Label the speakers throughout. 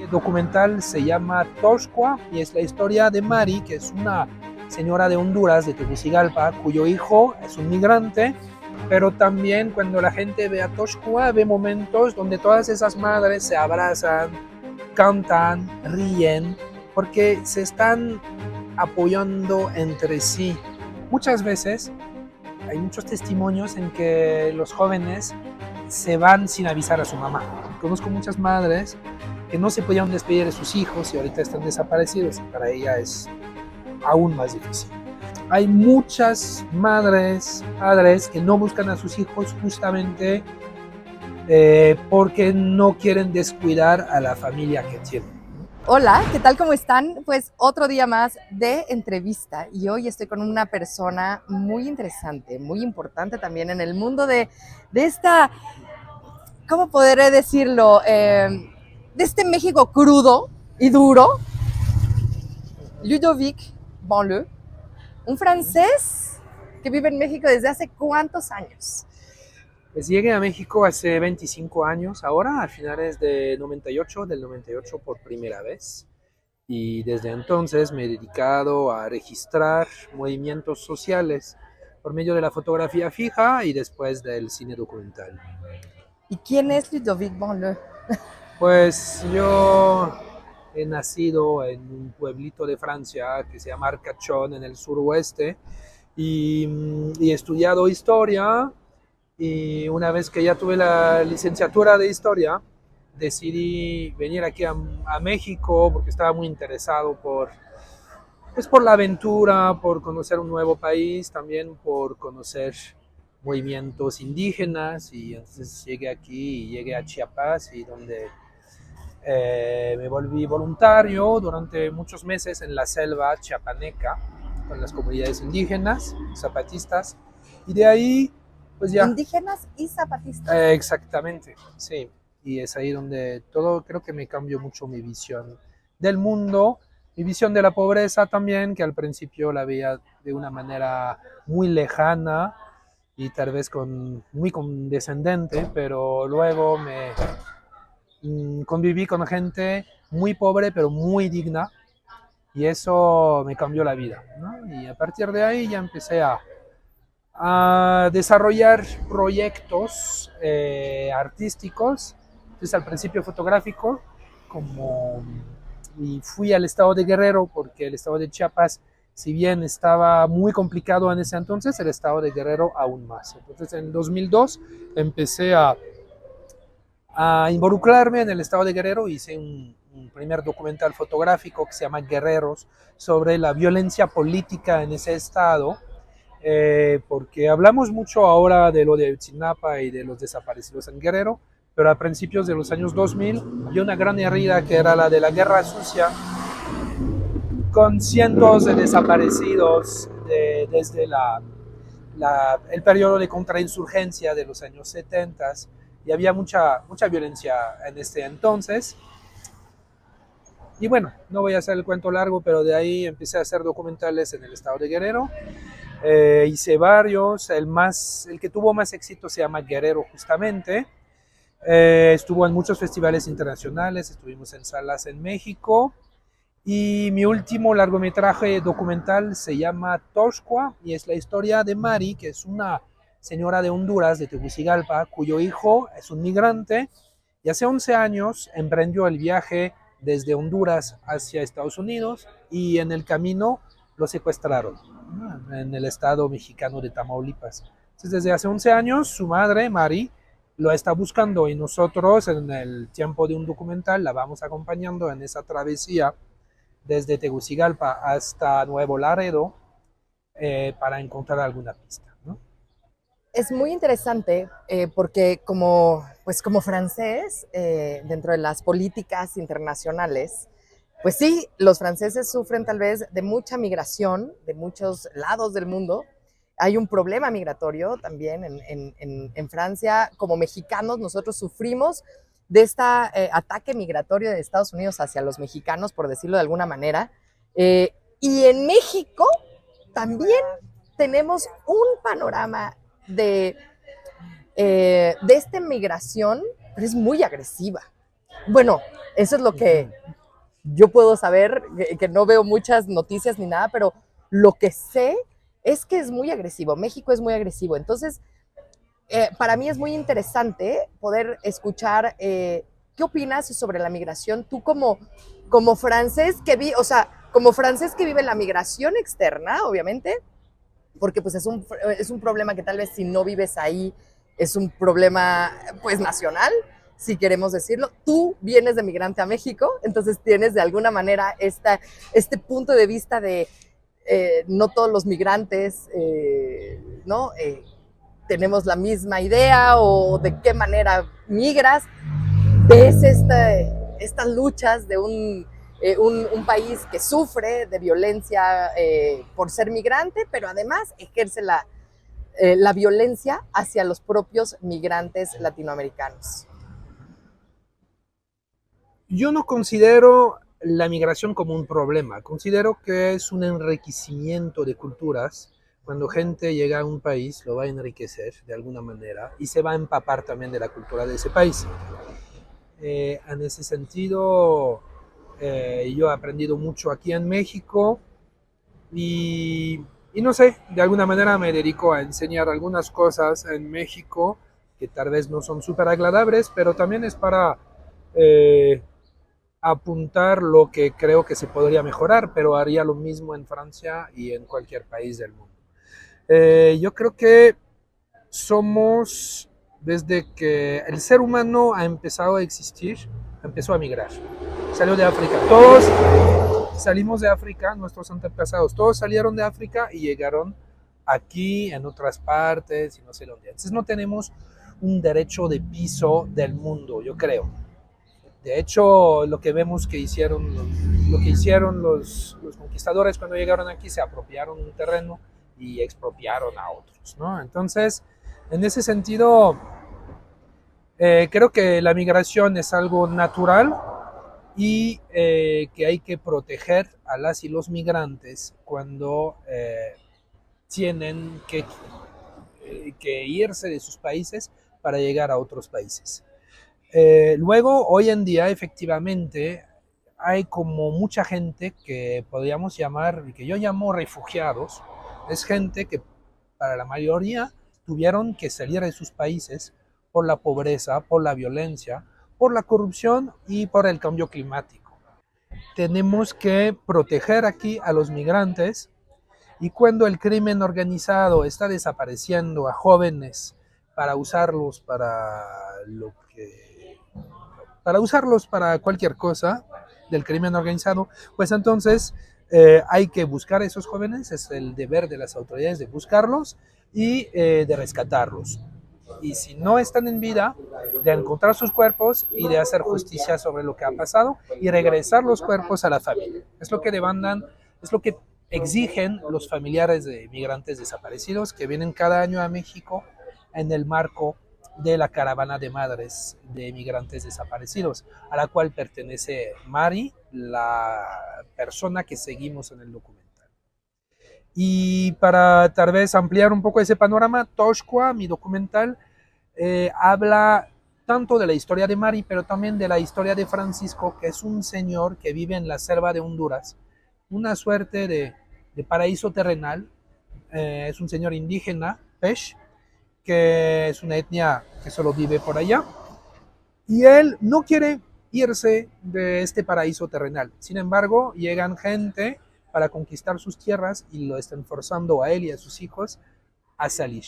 Speaker 1: documental se llama Toshqua y es la historia de Mari, que es una señora de Honduras, de Tegucigalpa, cuyo hijo es un migrante, pero también cuando la gente ve a Toshqua ve momentos donde todas esas madres se abrazan, cantan, ríen, porque se están apoyando entre sí. Muchas veces hay muchos testimonios en que los jóvenes se van sin avisar a su mamá. Conozco muchas madres que no se podían despedir de sus hijos y ahorita están desaparecidos. Para ella es aún más difícil. Hay muchas madres, padres que no buscan a sus hijos justamente porque no quieren descuidar a la familia que tienen.
Speaker 2: Hola, ¿qué tal? ¿Cómo están? Pues otro día más de entrevista y hoy estoy con una persona muy interesante, muy importante también en el mundo de esta, ¿cómo podré decirlo? De este México crudo y duro, Ludovic Bonleu, un francés que vive en México desde hace ¿cuántos años?
Speaker 1: Pues llegué a México hace 25 años, ahora a finales de 98, del 98 por primera vez. Y desde entonces me he dedicado a registrar movimientos sociales por medio de la fotografía fija y después del cine documental.
Speaker 2: ¿Y quién es Ludovic Bonleu?
Speaker 1: Pues yo he nacido en un pueblito de Francia que se llama Arcachon, en el suroeste, y he estudiado historia. Y una vez que ya tuve la licenciatura de historia, decidí venir aquí a México porque estaba muy interesado pues por la aventura, por conocer un nuevo país, también por conocer movimientos indígenas. Y entonces llegué aquí y llegué a Chiapas, y donde me volví voluntario durante muchos meses en la selva chiapaneca con las comunidades indígenas, zapatistas, y de ahí pues ya.
Speaker 2: Indígenas y zapatistas.
Speaker 1: Exactamente, sí. Y es ahí donde todo creo que me cambió mucho mi visión del mundo, mi visión de la pobreza también, que al principio la veía de una manera muy lejana y tal vez muy condescendente, pero luego conviví con gente muy pobre pero muy digna, y eso me cambió la vida, ¿no? Y a partir de ahí ya empecé a desarrollar proyectos artísticos. Entonces al principio fotográfico, y fui al estado de Guerrero porque el estado de Chiapas, si bien estaba muy complicado en ese entonces, el estado de Guerrero aún más. Entonces en 2002 empecé a involucrarme en el estado de Guerrero. Hice un primer documental fotográfico que se llama Guerreros, sobre la violencia política en ese estado, porque hablamos mucho ahora de lo de Ayotzinapa y de los desaparecidos en Guerrero, pero a principios de los años 2000 había una gran herida que era la de la guerra sucia, con cientos de desaparecidos desde el periodo de contrainsurgencia de los años 70, y había mucha violencia en este entonces. Y bueno, no voy a hacer el cuento largo, pero de ahí empecé a hacer documentales en el estado de Guerrero. Hice varios, el que tuvo más éxito se llama Guerrero justamente. Estuvo en muchos festivales internacionales, estuvimos en salas en México, y mi último largometraje documental se llama Toshqua y es la historia de Mari, que es una señora de Honduras, de Tegucigalpa, cuyo hijo es un migrante y hace 11 años emprendió el viaje desde Honduras hacia Estados Unidos, y en el camino lo secuestraron, ¿no?, en el estado mexicano de Tamaulipas. Entonces, desde hace 11 años, su madre, Mari, lo está buscando, y nosotros, en el tiempo de un documental, la vamos acompañando en esa travesía desde Tegucigalpa hasta Nuevo Laredo, para encontrar alguna pista, ¿no?
Speaker 2: Es muy interesante porque como francés, dentro de las políticas internacionales, pues sí, los franceses sufren tal vez de mucha migración de muchos lados del mundo. Hay un problema migratorio también en Francia. Como mexicanos, nosotros sufrimos de este ataque migratorio de Estados Unidos hacia los mexicanos, por decirlo de alguna manera. Y en México también tenemos un panorama de esta migración, pero es muy agresiva. Bueno, eso es lo que yo puedo saber, que no veo muchas noticias ni nada, pero lo que sé es que es muy agresivo. México es muy agresivo. Entonces, para mí es muy interesante poder escuchar qué opinas sobre la migración. Tú como francés o sea, como francés que vive la migración externa, obviamente, porque pues es un problema que tal vez si no vives ahí es un problema pues nacional, si queremos decirlo. Tú vienes de migrante a México, entonces tienes de alguna manera este punto de vista de no todos los migrantes, ¿no? Tenemos la misma idea o de qué manera migras. Ves estas luchas de un país que sufre de violencia por ser migrante, pero además ejerce la violencia hacia los propios migrantes latinoamericanos.
Speaker 1: Yo no considero la migración como un problema, considero que es un enriquecimiento de culturas. Cuando gente llega a un país, lo va a enriquecer de alguna manera y se va a empapar también de la cultura de ese país. En ese sentido, yo he aprendido mucho aquí en México y no sé, de alguna manera me dedico a enseñar algunas cosas en México que tal vez no son súper agradables, pero también es para eh, apuntar lo que creo que se podría mejorar, pero haría lo mismo en Francia y en cualquier país del mundo. Yo creo que somos, desde que el ser humano ha empezado a existir, empezó a migrar. Salió de África. Todos salimos de África, nuestros antepasados, todos salieron de África y llegaron aquí, en otras partes, y no sé dónde. Entonces no tenemos un derecho de piso del mundo, yo creo. De hecho, lo que vemos que hicieron, lo que hicieron los conquistadores cuando llegaron aquí, se apropiaron un terreno y expropiaron a otros, ¿no? Entonces, en ese sentido, creo que la migración es algo natural y que hay que proteger a las y los migrantes cuando tienen que irse de sus países para llegar a otros países. Luego, hoy en día, efectivamente, hay como mucha gente que podríamos llamar, que yo llamo refugiados. Es gente que para la mayoría tuvieron que salir de sus países por la pobreza, por la violencia, por la corrupción y por el cambio climático. Tenemos que proteger aquí a los migrantes y cuando el crimen organizado está desapareciendo a jóvenes para usarlos para usarlos para cualquier cosa del crimen organizado, pues entonces hay que buscar a esos jóvenes, es el deber de las autoridades de buscarlos y de rescatarlos. Y si no están en vida, de encontrar sus cuerpos y de hacer justicia sobre lo que ha pasado y regresar los cuerpos a la familia. Es lo que demandan, es lo que exigen los familiares de migrantes desaparecidos que vienen cada año a México en el marco de la caravana de madres de migrantes desaparecidos, a la cual pertenece Mari, la persona que seguimos en el documental. Y para tal vez ampliar un poco ese panorama, Toshqua, mi documental, habla tanto de la historia de Mari, pero también de la historia de Francisco, que es un señor que vive en la selva de Honduras, una suerte de paraíso terrenal. Es un señor indígena, Pesh, que es una etnia que solo vive por allá, y él no quiere irse de este paraíso terrenal. Sin embargo, llegan gente para conquistar sus tierras y lo están forzando a él y a sus hijos a salir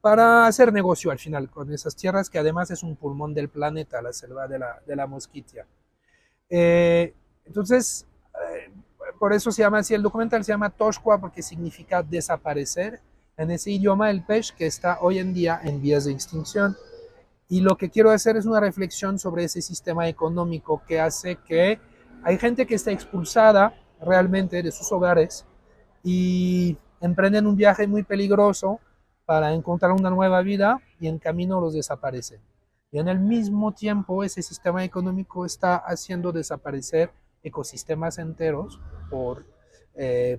Speaker 1: para hacer negocio al final con esas tierras que además es un pulmón del planeta, la selva de la Mosquitia. Entonces, por eso se llama así el documental, se llama Toshqua porque significa desaparecer en ese idioma el pez que está hoy en día en vías de extinción. Y lo que quiero hacer es una reflexión sobre ese sistema económico que hace que hay gente que está expulsada realmente de sus hogares y emprenden un viaje muy peligroso para encontrar una nueva vida y en camino los desaparecen. Y en el mismo tiempo ese sistema económico está haciendo desaparecer ecosistemas enteros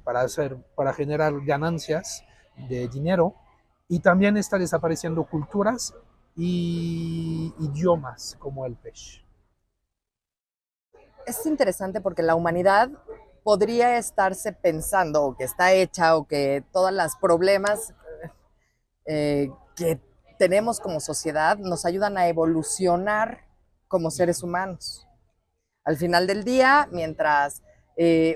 Speaker 1: para generar ganancias de dinero y también está desapareciendo culturas y idiomas como el pech.
Speaker 2: es interesante porque la humanidad podría estarse pensando, o que está hecha, o que todos los problemas que tenemos como sociedad nos ayudan a evolucionar como seres humanos. Al final del día, mientras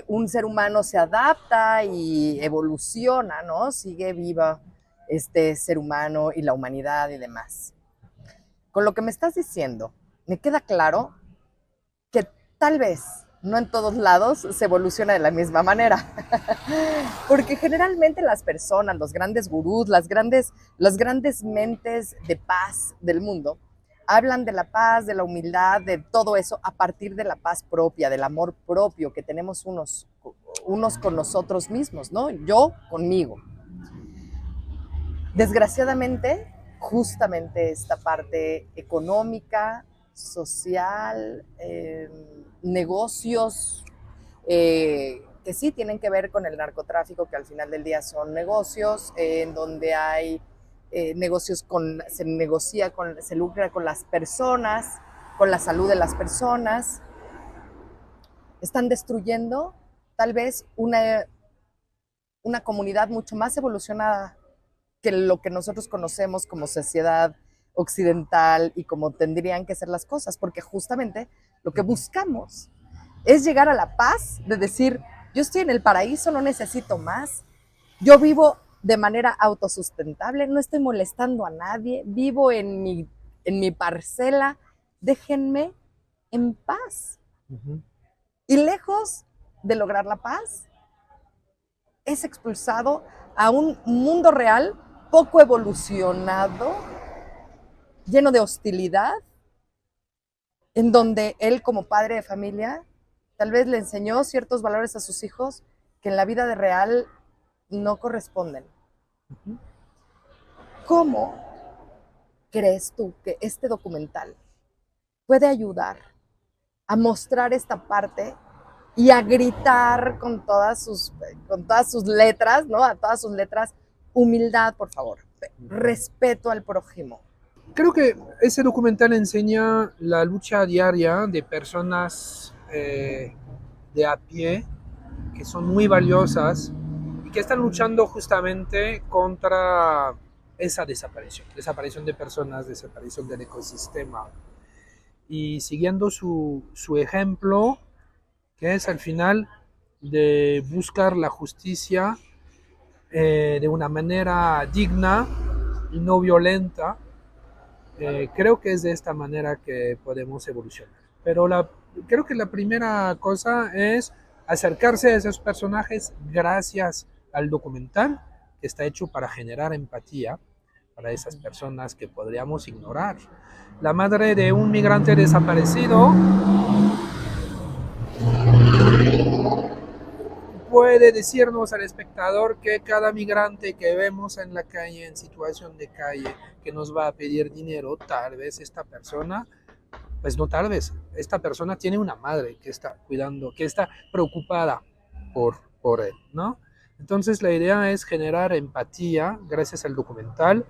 Speaker 2: un ser humano se adapta y evoluciona, ¿no? Sigue viva este ser humano y la humanidad y demás. Con lo que me estás diciendo, me queda claro que tal vez no en todos lados se evoluciona de la misma manera. Porque generalmente las personas, los grandes gurús, las grandes mentes de paz del mundo, hablan de la paz, de la humildad, de todo eso a partir de la paz propia, del amor propio que tenemos unos con nosotros mismos, ¿no? Yo conmigo. Desgraciadamente, justamente esta parte económica, social, negocios, que sí tienen que ver con el narcotráfico, que al final del día son negocios, en donde hay negocios se negocia, se lucra con las personas, con la salud de las personas. Están destruyendo tal vez una comunidad mucho más evolucionada que lo que nosotros conocemos como sociedad occidental y como tendrían que ser las cosas, porque justamente lo que buscamos es llegar a la paz de decir, yo estoy en el paraíso, no necesito más, yo vivo de manera autosustentable, no estoy molestando a nadie, vivo en mi parcela, déjenme en paz.
Speaker 1: Ujú.
Speaker 2: Y lejos de lograr la paz, es expulsado a un mundo real poco evolucionado, lleno de hostilidad, en donde él como padre de familia tal vez le enseñó ciertos valores a sus hijos que en la vida de real no corresponden. ¿Cómo crees tú que este documental puede ayudar a mostrar esta parte y a gritar con todas sus letras, ¿no? A todas sus letras, humildad, por favor, respeto al prójimo?
Speaker 1: Creo que ese documental enseña la lucha diaria de personas de a pie que son muy valiosas y que están luchando justamente contra esa desaparición de personas, desaparición del ecosistema. Y siguiendo su ejemplo, que es al final de buscar la justicia de una manera digna y no violenta, creo que es de esta manera que podemos evolucionar. Pero creo que la primera cosa es acercarse a esos personajes gracias al documental que está hecho para generar empatía para esas personas que podríamos ignorar. La madre de un migrante desaparecido puede decirnos al espectador que cada migrante que vemos en la calle, en situación de calle, que nos va a pedir dinero, tal vez esta persona, pues no tal vez, esta persona tiene una madre que está cuidando, que está preocupada por él, ¿no? Entonces la idea es generar empatía gracias al documental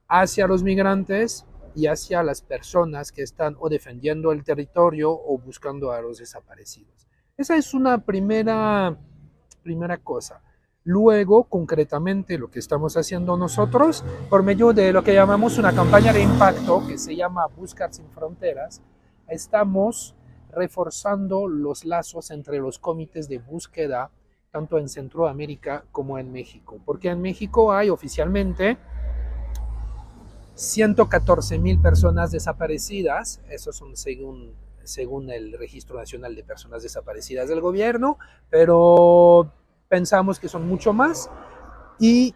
Speaker 1: hacia los migrantes y hacia las personas que están o defendiendo el territorio o buscando a los desaparecidos. Esa es una primera cosa. Luego, concretamente, lo que estamos haciendo nosotros, por medio de lo que llamamos una campaña de impacto, que se llama Buscar sin Fronteras, estamos reforzando los lazos entre los comités de búsqueda, tanto en Centroamérica como en México. Porque en México hay oficialmente 114,000 personas desaparecidas, eso son según el Registro Nacional de Personas Desaparecidas del gobierno, pero pensamos que son mucho más. ¿Y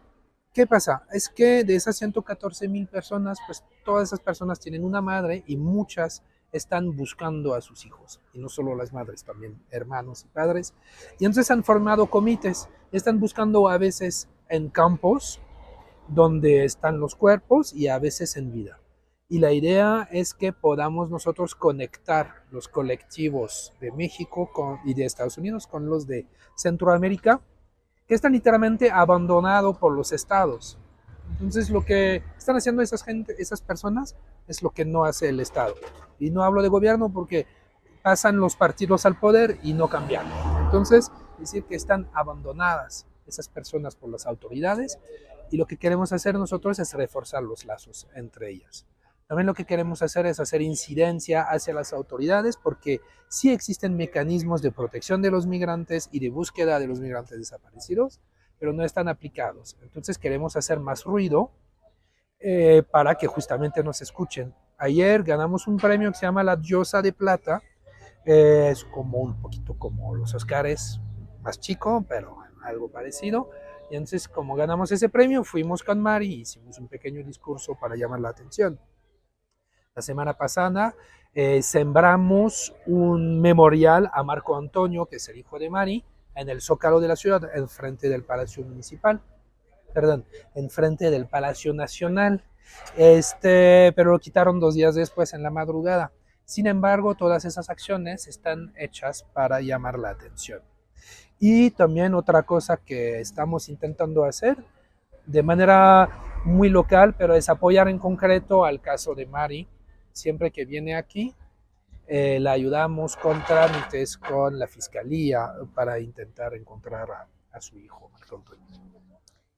Speaker 1: qué pasa? Es que de esas 114,000 personas, pues todas esas personas tienen una madre y muchas están buscando a sus hijos, y no solo las madres, también hermanos y padres, y entonces han formado comités, están buscando a veces en campos, donde están los cuerpos y a veces en vida. Y la idea es que podamos nosotros conectar los colectivos de México y de Estados Unidos con los de Centroamérica, que están literalmente abandonados por los estados. Entonces lo que están haciendo esas personas es lo que no hace el Estado. Y no hablo de gobierno porque pasan los partidos al poder y no cambian. Entonces, decir que están abandonadas esas personas por las autoridades, y lo que queremos hacer nosotros es reforzar los lazos entre ellas. También lo que queremos hacer es hacer incidencia hacia las autoridades, porque sí existen mecanismos de protección de los migrantes y de búsqueda de los migrantes desaparecidos, pero no están aplicados. Entonces queremos hacer más ruido para que justamente nos escuchen. Ayer ganamos un premio que se llama la Diosa de Plata. Es como un poquito como los Óscares, más chico, pero algo parecido. Y entonces, como ganamos ese premio, fuimos con Mari y hicimos un pequeño discurso para llamar la atención. La semana pasada sembramos un memorial a Marco Antonio, que es el hijo de Mari, en el Zócalo de la ciudad, enfrente del Palacio Municipal, perdón, enfrente del Palacio Nacional. Pero lo quitaron 2 días después, en la madrugada. Sin embargo, todas esas acciones están hechas para llamar la atención. Y también otra cosa que estamos intentando hacer de manera muy local, pero es apoyar en concreto al caso de Mari. Siempre que viene aquí, la ayudamos con trámites con la fiscalía para intentar encontrar a su hijo, Marco Antonio.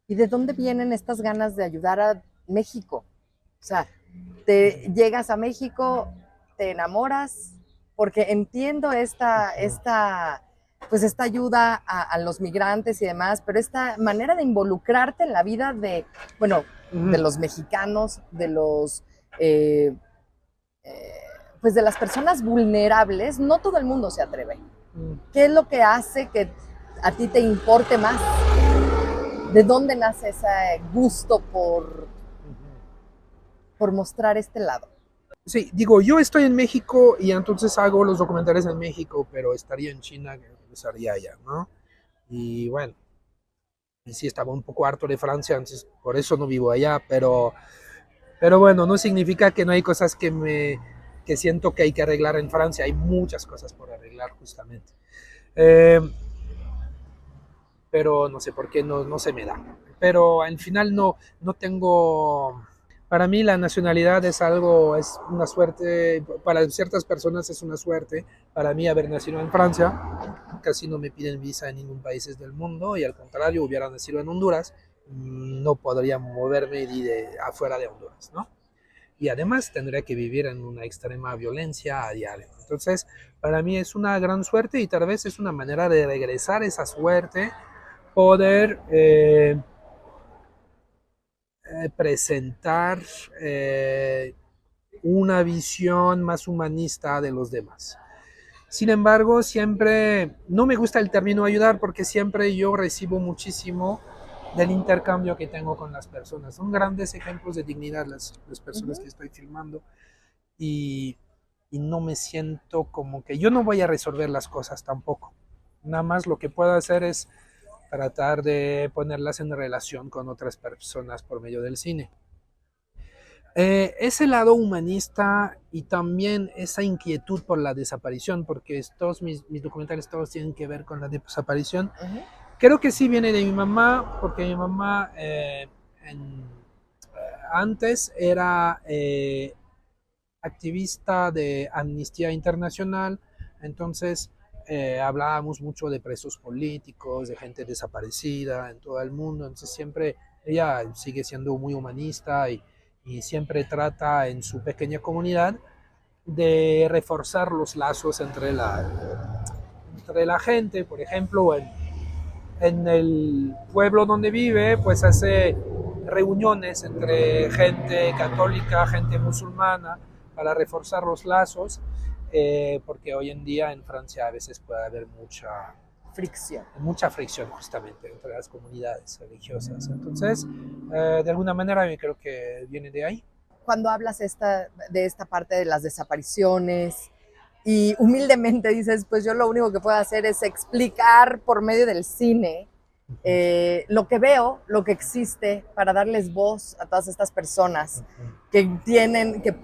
Speaker 2: ¿Y de dónde vienen estas ganas de ayudar a México? O sea, te llegas a México, te enamoras, porque entiendo esta ayuda a los migrantes y demás, pero esta manera de involucrarte en la vida de, bueno, de los mexicanos, de los, pues de las personas vulnerables, no todo el mundo se atreve. ¿Qué es lo que hace que a ti te importe más? ¿De dónde nace ese gusto por mostrar este lado?
Speaker 1: Sí, digo, yo estoy en México y entonces hago los documentales en México, pero estaría en China, estaría allá, ¿no? Y bueno, y sí estaba un poco harto de Francia, entonces por eso no vivo allá, pero bueno, no significa que no hay cosas que siento que hay que arreglar en Francia, hay muchas cosas por arreglar justamente. Pero no sé por qué no se me da. Pero al final no tengo... Para mí la nacionalidad es una suerte, para ciertas personas es una suerte. Para mí haber nacido en Francia, casi no me piden visa en ningún país del mundo, y al contrario, hubiera nacido en Honduras, no podría moverme afuera de Honduras, ¿no? Y además tendría que vivir en una extrema violencia a diario. Entonces, para mí es una gran suerte, y tal vez es una manera de regresar esa suerte, poder presentar una visión más humanista de los demás. Sin embargo, siempre, no me gusta el término ayudar, porque siempre yo recibo muchísimo del intercambio que tengo con las personas. Son grandes ejemplos de dignidad las personas que estoy filmando, y no me siento como que yo no voy a resolver las cosas tampoco. Nada más lo que puedo hacer es tratar de ponerlas en relación con otras personas por medio del cine. Ese lado humanista y también esa inquietud por la desaparición, porque todos mis documentales todos tienen que ver con la desaparición. Creo que sí viene de mi mamá, porque mi mamá antes era activista de Amnistía Internacional, entonces hablábamos mucho de presos políticos, de gente desaparecida en todo el mundo. Entonces siempre ella sigue siendo muy humanista, y siempre trata en su pequeña comunidad de reforzar los lazos entre la gente. Por ejemplo, en el pueblo donde vive, pues hace reuniones entre gente católica, gente musulmana, para reforzar los lazos, porque hoy en día en Francia a veces puede haber mucha fricción justamente entre las comunidades religiosas. Entonces, de alguna manera yo creo que viene de ahí.
Speaker 2: Cuando hablas de esta parte de las desapariciones y humildemente dices, pues yo lo único que puedo hacer es explicar por medio del cine lo que veo, lo que existe, para darles voz a todas estas personas que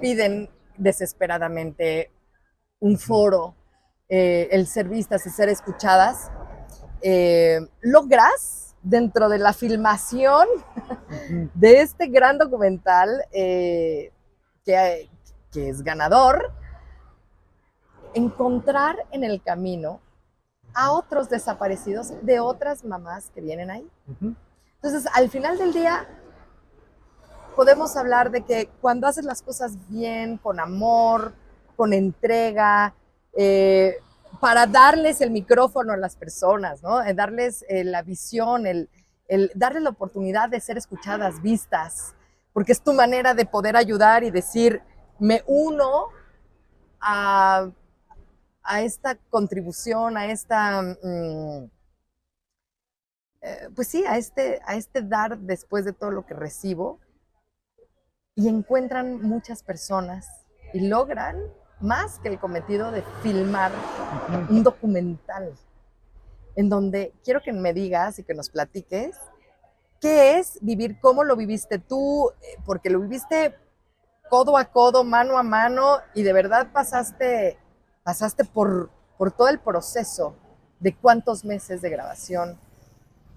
Speaker 2: piden desesperadamente un foro, el ser vistas y ser escuchadas. ¿Logras, dentro de la filmación de este gran documental que es ganador, encontrar en el camino a otros desaparecidos de otras mamás que vienen ahí.
Speaker 1: Ujú.
Speaker 2: Entonces, al final del día, podemos hablar de que cuando haces las cosas bien, con amor, con entrega, para darles el micrófono a las personas, ¿no? Darles la visión, darles la oportunidad de ser escuchadas, vistas, porque es tu manera de poder ayudar y decir, me uno a, a esta contribución, a esta, pues sí, a este dar después de todo lo que recibo, y encuentran muchas personas y logran más que el cometido de filmar un documental en donde quiero que me digas y que nos platiques qué es vivir, cómo lo viviste tú, porque lo viviste codo a codo, mano a mano, y de verdad pasaste por todo el proceso de cuántos meses de grabación,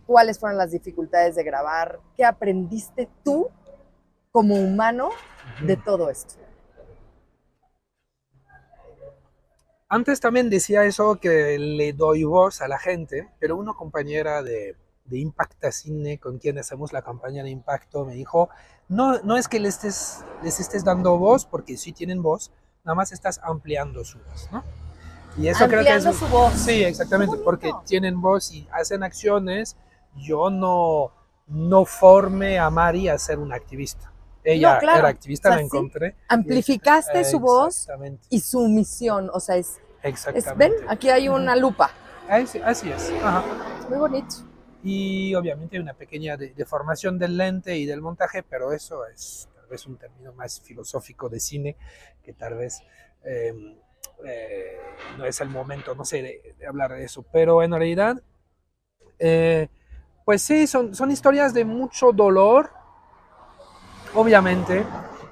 Speaker 2: cuáles fueron las dificultades de grabar, qué aprendiste tú como humano de todo esto.
Speaker 1: Antes también decía eso que le doy voz a la gente, pero una compañera de Impacta Cine con quien hacemos la campaña de Impacto me dijo, no es que les estés dando voz, porque sí tienen voz, nada más estás ampliando su voz, ¿no? Y eso creo que es...
Speaker 2: Ampliando su voz.
Speaker 1: Sí, exactamente, porque tienen voz y hacen acciones. Yo no formé a Mari a ser una activista. Ella
Speaker 2: No, claro.
Speaker 1: era activista,
Speaker 2: O sea,
Speaker 1: la
Speaker 2: sí,
Speaker 1: encontré.
Speaker 2: amplificaste su voz
Speaker 1: Exactamente.
Speaker 2: y su misión. O sea,
Speaker 1: Exactamente.
Speaker 2: ven, aquí hay una lupa.
Speaker 1: Así es. Ajá.
Speaker 2: Muy bonito.
Speaker 1: Y obviamente hay una pequeña deformación del lente y del montaje, pero eso es tal vez un término más filosófico de cine, que tal vez no es el momento, no sé, de hablar de eso. Pero en realidad, pues sí, son historias de mucho dolor, obviamente,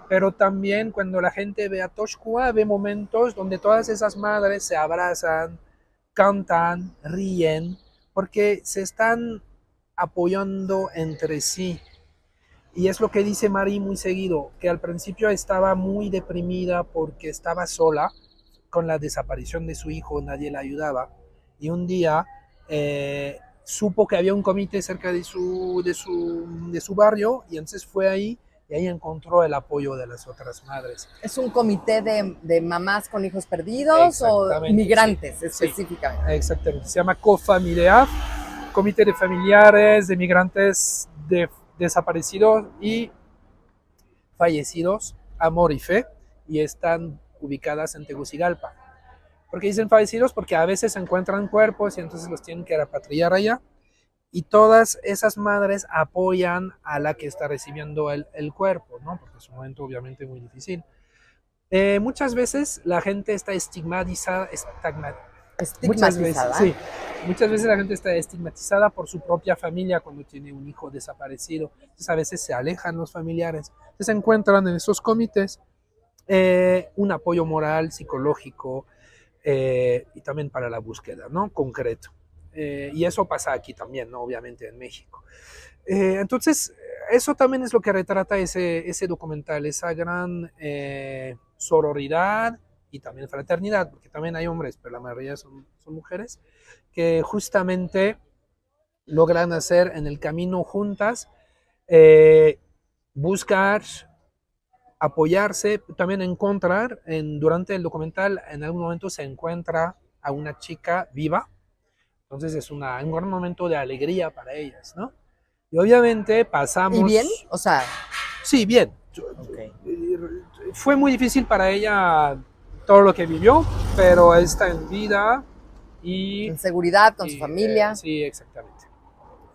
Speaker 1: pero también cuando la gente ve a Toshkua, ve momentos donde todas esas madres se abrazan, cantan, ríen, porque se están apoyando entre sí. Y es lo que dice Mari muy seguido, que al principio estaba muy deprimida porque estaba sola con la desaparición de su hijo, nadie la ayudaba. Y un día supo que había un comité cerca de su barrio y entonces fue ahí y ahí encontró el apoyo de las otras madres.
Speaker 2: ¿Es un comité de mamás con hijos perdidos o migrantes
Speaker 1: sí,
Speaker 2: específicamente?
Speaker 1: Sí, exactamente, se llama COFAMILEAF, Comité de Familiares de Migrantes Desaparecidos y Fallecidos, Amor y Fe, y están ubicadas en Tegucigalpa. ¿Por qué dicen fallecidos? Porque a veces se encuentran cuerpos y entonces los tienen que repatriar allá. Y todas esas madres apoyan a la que está recibiendo el cuerpo, ¿no? Porque es un momento obviamente muy difícil. Muchas veces la gente está estigmatizada, muchas veces, sí, muchas veces la gente está estigmatizada por su propia familia cuando tiene un hijo desaparecido. Entonces a veces se alejan los familiares. Entonces se encuentran en esos comités un apoyo moral, psicológico y también para la búsqueda, ¿no? Concreto. Y eso pasa aquí también, ¿no? Obviamente en México. Entonces, eso también es lo que retrata ese documental, esa gran sororidad y también fraternidad, porque también hay hombres, pero la mayoría son mujeres, que justamente logran hacer en el camino juntas, buscar, apoyarse, también encontrar, durante el documental en algún momento se encuentra a una chica viva, entonces es un gran momento de alegría para ellas, ¿no? Y obviamente pasamos...
Speaker 2: ¿Y bien? O sea...
Speaker 1: Sí, bien.
Speaker 2: Okay.
Speaker 1: Fue muy difícil para ella todo lo que vivió, pero está en vida y...
Speaker 2: En seguridad, con su familia.
Speaker 1: Sí, exactamente.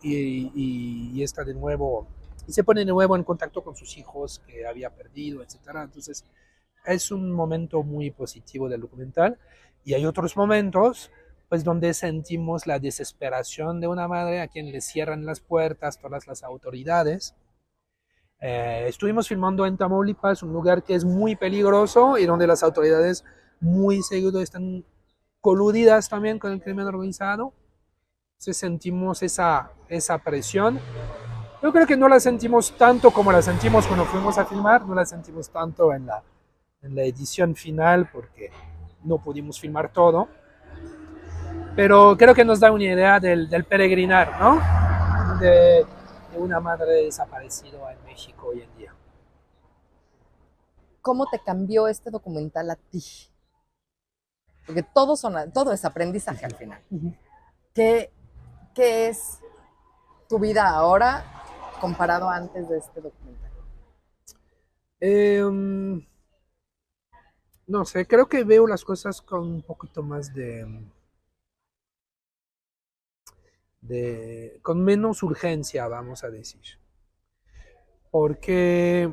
Speaker 1: Y está de nuevo... Y se pone de nuevo en contacto con sus hijos que había perdido, etcétera. Entonces, es un momento muy positivo del documental. Y hay otros momentos pues donde sentimos la desesperación de una madre a quien le cierran las puertas todas las autoridades. Estuvimos filmando en Tamaulipas, un lugar que es muy peligroso y donde las autoridades muy seguido están coludidas también con el crimen organizado. Entonces sentimos esa presión. Yo creo que no la sentimos tanto como la sentimos cuando fuimos a filmar, no la sentimos tanto en la edición final porque no pudimos filmar todo, pero creo que nos da una idea del peregrinar, ¿no? De una madre desaparecida en México hoy en día.
Speaker 2: ¿Cómo te cambió este documental a ti? Porque todo es aprendizaje al final. ¿Qué, qué es tu vida ahora comparado antes de este documental?
Speaker 1: Eh, no sé, creo que veo las cosas con un poquito más con menos urgencia, vamos a decir. Porque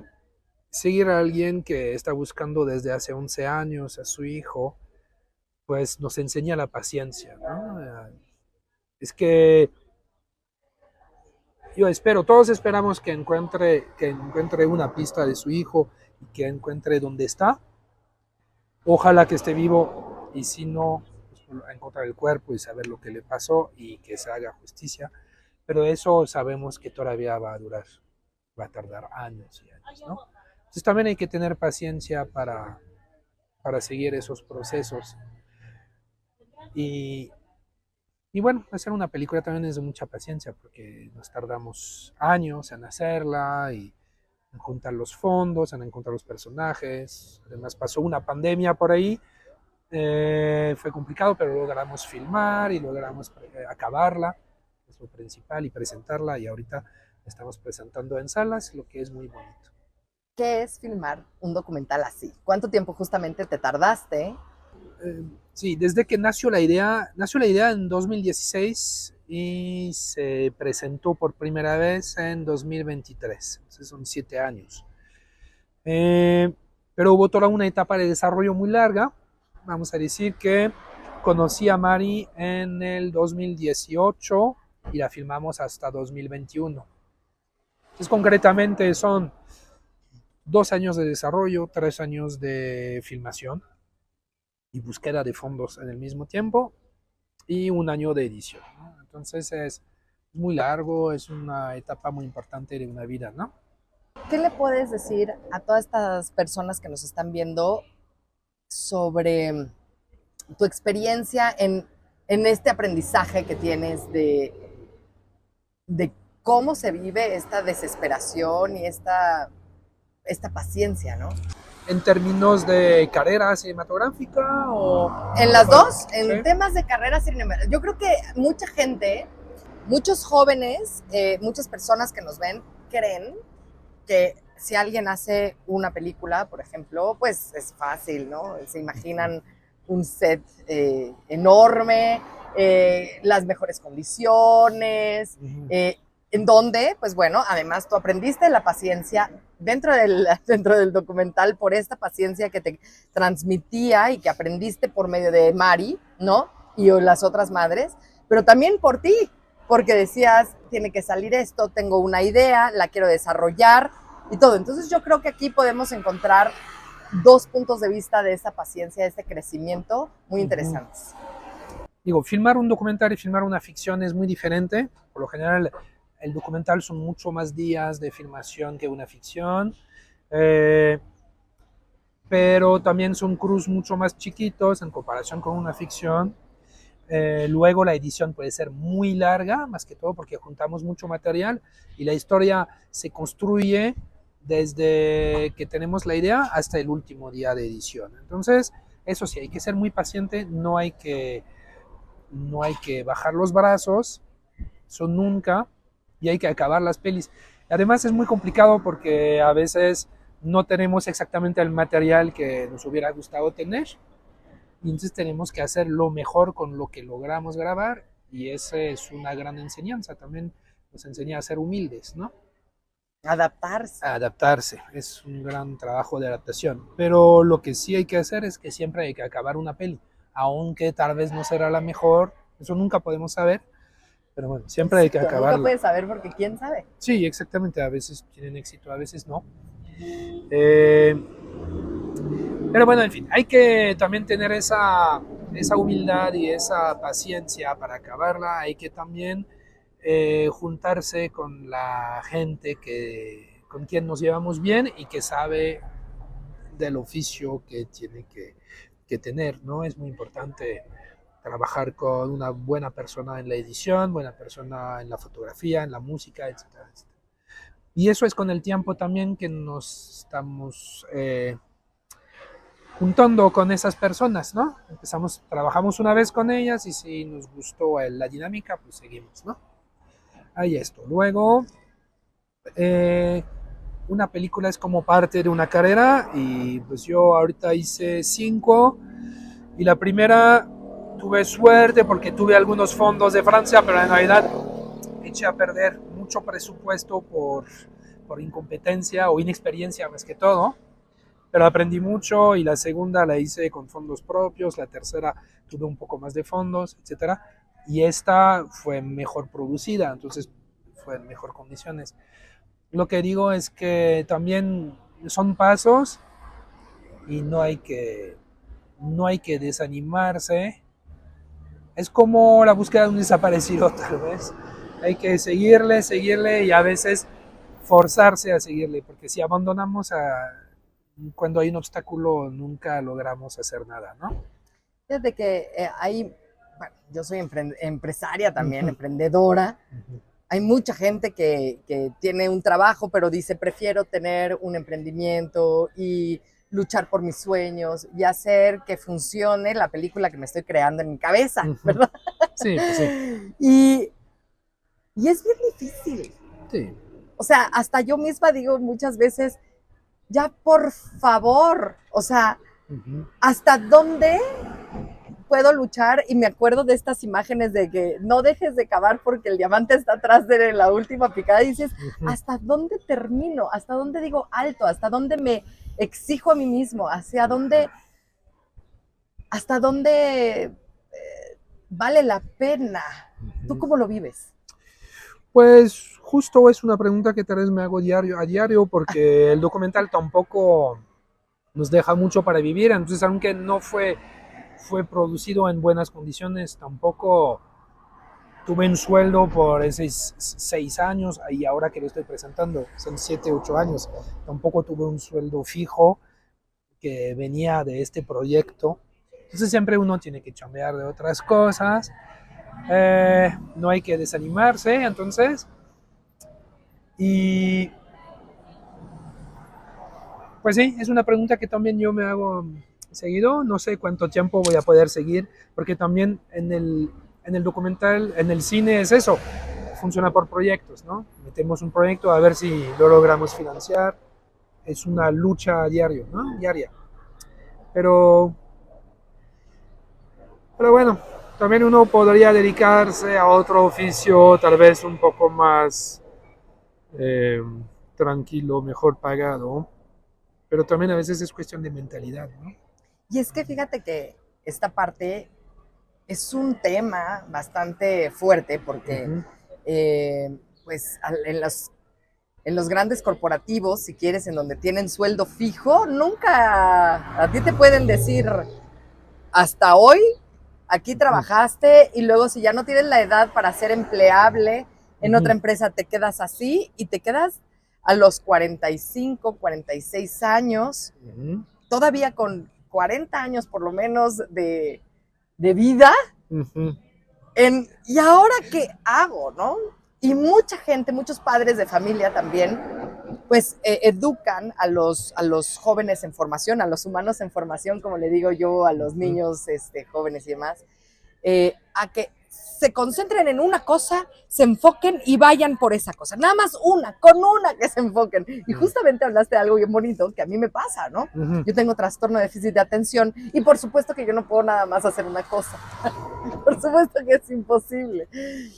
Speaker 1: seguir a alguien que está buscando desde hace 11 años a su hijo, pues nos enseña la paciencia, ¿no? Es que yo espero, todos esperamos que encuentre una pista de su hijo y que encuentre dónde está. Ojalá que esté vivo y si no, pues, encontrar el cuerpo y saber lo que le pasó y que se haga justicia. Pero eso sabemos que todavía va a durar, va a tardar años y años, ¿no? Entonces también hay que tener paciencia para seguir esos procesos. Y, y bueno, hacer una película también es de mucha paciencia porque nos tardamos años en hacerla y en juntar los fondos, en encontrar los personajes. Además pasó una pandemia por ahí. Fue complicado, pero logramos filmar y logramos acabarla, que es lo principal, y presentarla. Y ahorita estamos presentando en salas, lo que es muy bonito.
Speaker 2: ¿Qué es filmar un documental así? ¿Cuánto tiempo justamente te tardaste?
Speaker 1: Sí, desde que nació la idea en 2016 y se presentó por primera vez en 2023. Entonces son 7 años. Eh, pero hubo toda una etapa de desarrollo muy larga. Vamos a decir que conocí a Mari en el 2018 y la filmamos hasta 2021. Entonces concretamente son 2 años de desarrollo, 3 años de filmación y búsqueda de fondos en el mismo tiempo y un año de edición, ¿no? Entonces es muy largo, es una etapa muy importante de una vida, ¿no?
Speaker 2: ¿Qué le puedes decir a todas estas personas que nos están viendo sobre tu experiencia en este aprendizaje que tienes de cómo se vive esta desesperación y esta paciencia, ¿no?
Speaker 1: En términos de carrera cinematográfica o...
Speaker 2: En las dos,
Speaker 1: ¿Sí?
Speaker 2: en temas de carrera cinematográfica, yo creo que mucha gente, muchos jóvenes, muchas personas que nos ven, creen que si alguien hace una película, por ejemplo, pues es fácil, ¿no? Se imaginan un set enorme, las mejores condiciones, en donde, pues bueno, además tú aprendiste la paciencia dentro del documental por esta paciencia que te transmitía y que aprendiste por medio de Mari, ¿no? Y las otras madres, pero también por ti, porque decías, tiene que salir esto, tengo una idea, la quiero desarrollar y todo. Entonces yo creo que aquí podemos encontrar dos puntos de vista de esa paciencia, de este crecimiento muy interesantes.
Speaker 1: Digo, filmar un documental y filmar una ficción es muy diferente. Por lo general, el documental son mucho más días de filmación que una ficción. Pero también son crews mucho más chiquitos en comparación con una ficción. Luego la edición puede ser muy larga, más que todo porque juntamos mucho material y la historia se construye desde que tenemos la idea hasta el último día de edición. Entonces, eso sí, hay que ser muy paciente, no hay que bajar los brazos, eso nunca, y hay que acabar las pelis. Además es muy complicado porque a veces no tenemos exactamente el material que nos hubiera gustado tener, y entonces tenemos que hacer lo mejor con lo que logramos grabar, y esa es una gran enseñanza. También nos enseña a ser humildes, ¿no?
Speaker 2: Adaptarse.
Speaker 1: A adaptarse, es un gran trabajo de adaptación. Pero lo que sí hay que hacer es que siempre hay que acabar una peli, aunque tal vez no será la mejor, eso nunca podemos saber, pero bueno, siempre hay que acabarla.
Speaker 2: Nunca puedes saber porque quién sabe.
Speaker 1: Sí, exactamente, a veces tienen éxito, a veces no. Eh, Pero bueno, en fin, hay que también tener esa humildad y esa paciencia para acabarla. Hay que también juntarse con la gente con quien nos llevamos bien y que sabe del oficio que tiene que tener, ¿no? Es muy importante trabajar con una buena persona en la edición, buena persona en la fotografía, en la música, etcétera, etcétera. Y eso es con el tiempo también que nos estamos juntando con esas personas, ¿no? Trabajamos una vez con ellas y si nos gustó la dinámica, pues seguimos, ¿no? Ahí esto. Luego, eh, una película es como parte de una carrera y pues yo ahorita hice 5 y la primera tuve suerte porque tuve algunos fondos de Francia, pero en realidad eché a perder mucho presupuesto por incompetencia o inexperiencia más que todo, pero aprendí mucho y la segunda la hice con fondos propios, la tercera tuve un poco más de fondos, etcétera, y esta fue mejor producida, entonces fue en mejor condiciones. Lo que digo es que también son pasos y no hay que desanimarse. Es como la búsqueda de un desaparecido, tal vez. Hay que seguirle, seguirle y a veces forzarse a seguirle, porque si abandonamos cuando hay un obstáculo, nunca logramos hacer nada, ¿no?
Speaker 2: Fíjate que bueno, yo soy empresaria también,
Speaker 1: Ujú,
Speaker 2: emprendedora.
Speaker 1: ujú,
Speaker 2: Hay mucha gente que tiene un trabajo, pero dice, prefiero tener un emprendimiento y luchar por mis sueños y hacer que funcione la película que me estoy creando en mi cabeza,
Speaker 1: ujú.
Speaker 2: ¿verdad?
Speaker 1: Sí, pues sí.
Speaker 2: Y, y es bien difícil.
Speaker 1: Sí.
Speaker 2: O sea, hasta yo misma digo muchas veces, ya por favor, o sea,
Speaker 1: Ujú,
Speaker 2: ¿hasta dónde puedo luchar? Y me acuerdo de estas imágenes de que no dejes de cavar porque el diamante está atrás de la última picada y dices,
Speaker 1: ujú.
Speaker 2: ¿hasta dónde termino? ¿Hasta dónde digo alto? ¿Hasta dónde me exijo a mí mismo? ¿Hasta dónde vale la pena? ¿Tú
Speaker 1: Ujú.
Speaker 2: cómo lo vives?
Speaker 1: Pues justo es una pregunta que tal vez me hago a diario porque el documental tampoco nos deja mucho para vivir, entonces aunque no fue producido en buenas condiciones, tampoco tuve un sueldo por esos 6 años y ahora que lo estoy presentando son 7, 8 años, tampoco tuve un sueldo fijo que venía de este proyecto, entonces siempre uno tiene que chambear de otras cosas, no hay que desanimarse, entonces, y pues sí, es una pregunta que también yo me hago seguido. No sé cuánto tiempo voy a poder seguir, porque también en el documental, en el cine es eso, funciona por proyectos, ¿no? Metemos un proyecto a ver si lo logramos financiar. Es una lucha diario, ¿no? Diaria. Pero, pero bueno, también uno podría dedicarse a otro oficio, tal vez un poco más eh, tranquilo, mejor pagado. Pero también a veces es cuestión de mentalidad, ¿no?
Speaker 2: Y es que fíjate que esta parte es un tema bastante fuerte porque
Speaker 1: Ujú,
Speaker 2: pues en los grandes corporativos, si quieres, en donde tienen sueldo fijo, nunca a ti te pueden decir hasta hoy aquí
Speaker 1: ujú,
Speaker 2: trabajaste y luego si ya no tienes la edad para ser empleable en otra
Speaker 1: ujú,
Speaker 2: empresa te quedas así y te quedas a los 45, 46 años,
Speaker 1: ujú,
Speaker 2: todavía con 40 años por lo menos de vida,
Speaker 1: ujú,
Speaker 2: ¿y ahora qué hago, no? Y mucha gente, muchos padres de familia también, pues educan a los jóvenes en formación, a los humanos en formación, como le digo yo, a los
Speaker 1: ujú,
Speaker 2: niños jóvenes y demás, a que se concentren en una cosa, se enfoquen y vayan por esa cosa. Nada más con una que se enfoquen. Y justamente hablaste de algo bien bonito que a mí me pasa, ¿no?
Speaker 1: ujú.
Speaker 2: Yo tengo trastorno de déficit de atención y por supuesto que yo no puedo nada más hacer una cosa. Por supuesto que es imposible.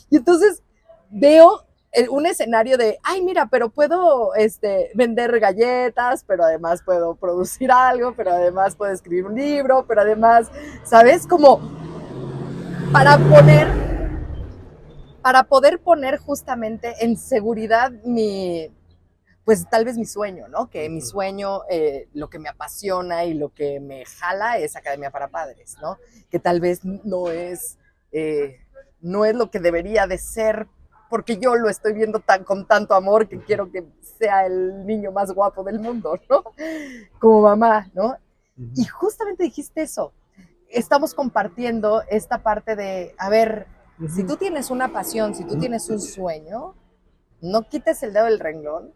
Speaker 2: Y entonces veo un escenario de, ay, mira, pero puedo vender galletas, pero además puedo producir algo, pero además puedo escribir un libro, pero además, ¿sabes? Como para poner, para poder poner justamente en seguridad pues tal vez mi sueño, ¿no? Que mi sueño, lo que me apasiona y lo que me jala es Academia para Padres, ¿no? Que tal vez eh, no es lo que debería de ser, porque yo lo estoy viendo con tanto amor que quiero que sea el niño más guapo del mundo, ¿no? Como mamá, ¿no? Y justamente dijiste eso, estamos compartiendo esta parte de, a ver, si
Speaker 1: Ujú.
Speaker 2: tú tienes una pasión, si tú tienes un sueño, no quites el dedo del renglón,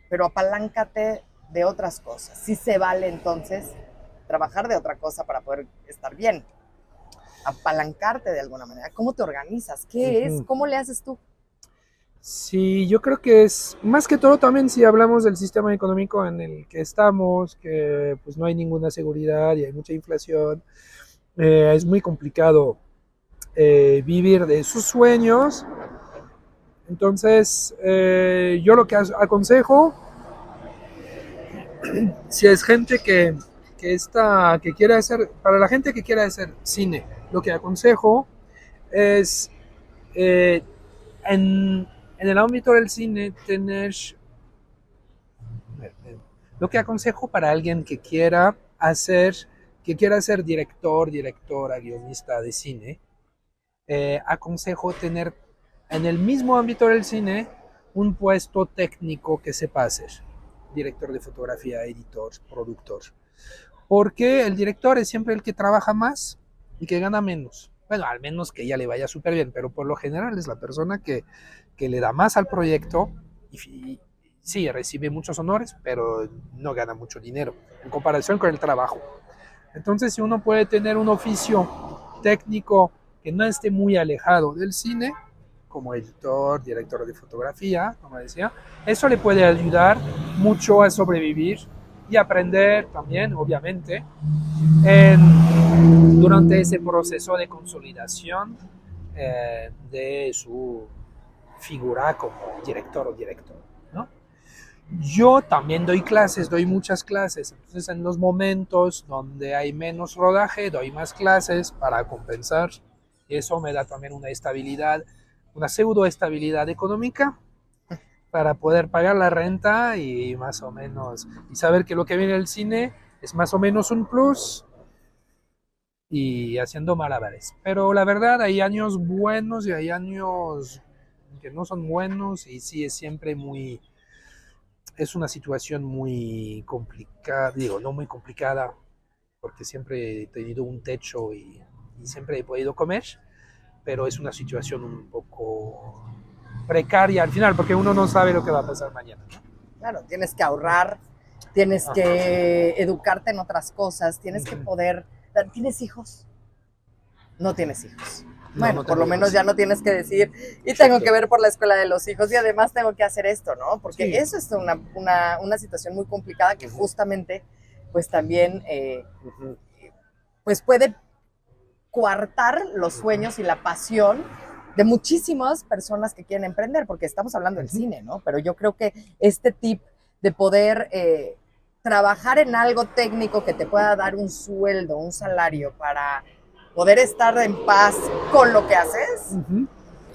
Speaker 2: pero apaláncate de otras cosas. Sí se vale entonces trabajar de otra cosa para poder estar bien, apalancarte de alguna manera. ¿Cómo te organizas? ¿Qué es?
Speaker 1: Ujú.
Speaker 2: ¿Cómo le haces tú?
Speaker 1: Sí, yo creo que es más que todo también si hablamos del sistema económico en el que estamos, que pues no hay ninguna seguridad y hay mucha inflación, es muy complicado vivir de sus sueños. Entonces, yo lo que aconsejo, si es gente que quiere hacer, para la gente que quiere hacer cine, lo que aconsejo es eh, en el ámbito del cine tener lo que aconsejo para alguien que quiera ser director, directora, guionista de cine, aconsejo tener en el mismo ámbito del cine un puesto técnico que sepa hacer. Director de fotografía, editor, productor. Porque el director es siempre el que trabaja más y que gana menos. Bueno, al menos que ya le vaya súper bien, pero por lo general es la persona que le da más al proyecto y sí, recibe muchos honores, pero no gana mucho dinero en comparación con el trabajo. Entonces, si uno puede tener un oficio técnico que no esté muy alejado del cine, como editor, director de fotografía, como decía, eso le puede ayudar mucho a sobrevivir y aprender también, obviamente, durante ese proceso de consolidación de su figura como director o director, ¿no? Yo también doy clases, doy muchas clases, entonces en los momentos donde hay menos rodaje, doy más clases para compensar. Eso me da también una estabilidad, una pseudo estabilidad económica para poder pagar la renta y más o menos, y saber que lo que viene del cine es más o menos un plus y haciendo malabares. Pero la verdad hay años buenos y hay años que no son buenos y sí es siempre muy, es una situación muy complicada, digo, no muy complicada, porque siempre he tenido un techo y siempre he podido comer, pero es una situación un poco precaria al final, porque uno no sabe lo que va a pasar mañana, ¿no?
Speaker 2: Claro, tienes que ahorrar, tienes
Speaker 1: Ajá.
Speaker 2: que educarte en otras cosas, tienes que
Speaker 1: Ujú.
Speaker 2: poder... ¿Tienes hijos? No tienes hijos.
Speaker 1: No,
Speaker 2: Bueno,
Speaker 1: no
Speaker 2: por
Speaker 1: tengo
Speaker 2: lo menos
Speaker 1: hijos.
Speaker 2: ya no tienes que decir, y tengo que
Speaker 1: Exacto.
Speaker 2: ver por la escuela de los hijos y además tengo que hacer esto, ¿no? Porque
Speaker 1: Sí.
Speaker 2: eso es una situación muy complicada que
Speaker 1: Ujú.
Speaker 2: justamente, pues también,
Speaker 1: Ujú.
Speaker 2: pues puede coartar los
Speaker 1: Ujú.
Speaker 2: sueños y la pasión de muchísimas personas que quieren emprender, porque estamos hablando del
Speaker 1: Ujú.
Speaker 2: cine, ¿no? Pero yo creo que este tip de poder trabajar en algo técnico que te pueda dar un sueldo, un salario para poder estar en paz con lo que haces,
Speaker 1: Ujú.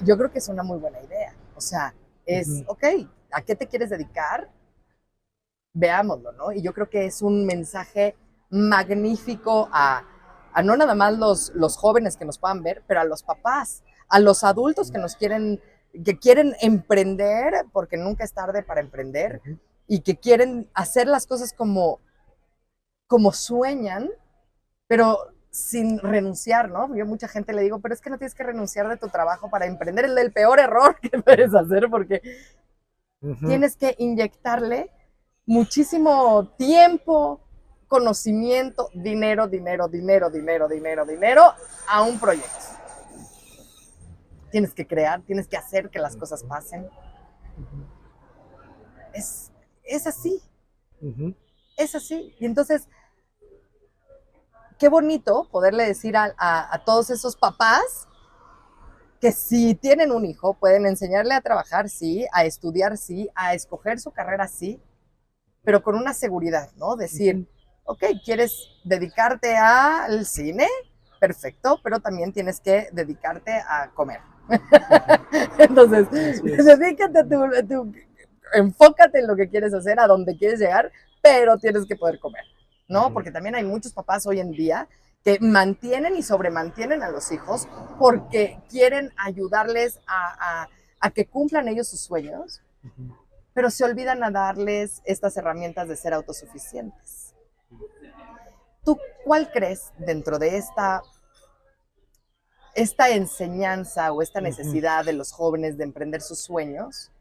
Speaker 2: yo creo que es una muy buena idea. O sea, es,
Speaker 1: Ujú.
Speaker 2: ok, ¿a qué te quieres dedicar? Veámoslo, ¿no? Y yo creo que es un mensaje magnífico a no nada más los jóvenes que nos puedan ver, pero a los papás, a los adultos que quieren emprender, porque nunca es tarde para emprender,
Speaker 1: Ujú.
Speaker 2: y que quieren hacer las cosas como sueñan, pero sin renunciar, ¿no? Yo a mucha gente le digo, pero es que no tienes que renunciar de tu trabajo para emprender, es el peor error que puedes hacer, porque
Speaker 1: Ujú.
Speaker 2: tienes que inyectarle muchísimo tiempo, conocimiento, dinero, dinero, dinero, dinero, dinero, dinero a un proyecto. Tienes que crear, tienes que hacer que las cosas
Speaker 1: Ujú.
Speaker 2: pasen. Es, es así,
Speaker 1: Ujú.
Speaker 2: es así. Y entonces, qué bonito poderle decir a todos esos papás que si tienen un hijo, pueden enseñarle a trabajar, sí, a estudiar, sí, a escoger su carrera, sí, pero con una seguridad, ¿no? Decir,
Speaker 1: Ujú.
Speaker 2: ok, ¿quieres dedicarte al cine? Perfecto, pero también tienes que dedicarte a comer.
Speaker 1: Ujú.
Speaker 2: Entonces,
Speaker 1: Así es.
Speaker 2: dedícate enfócate en lo que quieres hacer, a donde quieres llegar, pero tienes que poder comer, ¿no?
Speaker 1: Ujú.
Speaker 2: Porque también hay muchos papás hoy en día que mantienen y sobremantienen a los hijos porque quieren ayudarles a que cumplan ellos sus sueños,
Speaker 1: Ujú.
Speaker 2: pero se olvidan a darles estas herramientas de ser autosuficientes. ¿Tú cuál crees dentro de esta enseñanza o esta
Speaker 1: Ujú.
Speaker 2: necesidad de los jóvenes de emprender sus sueños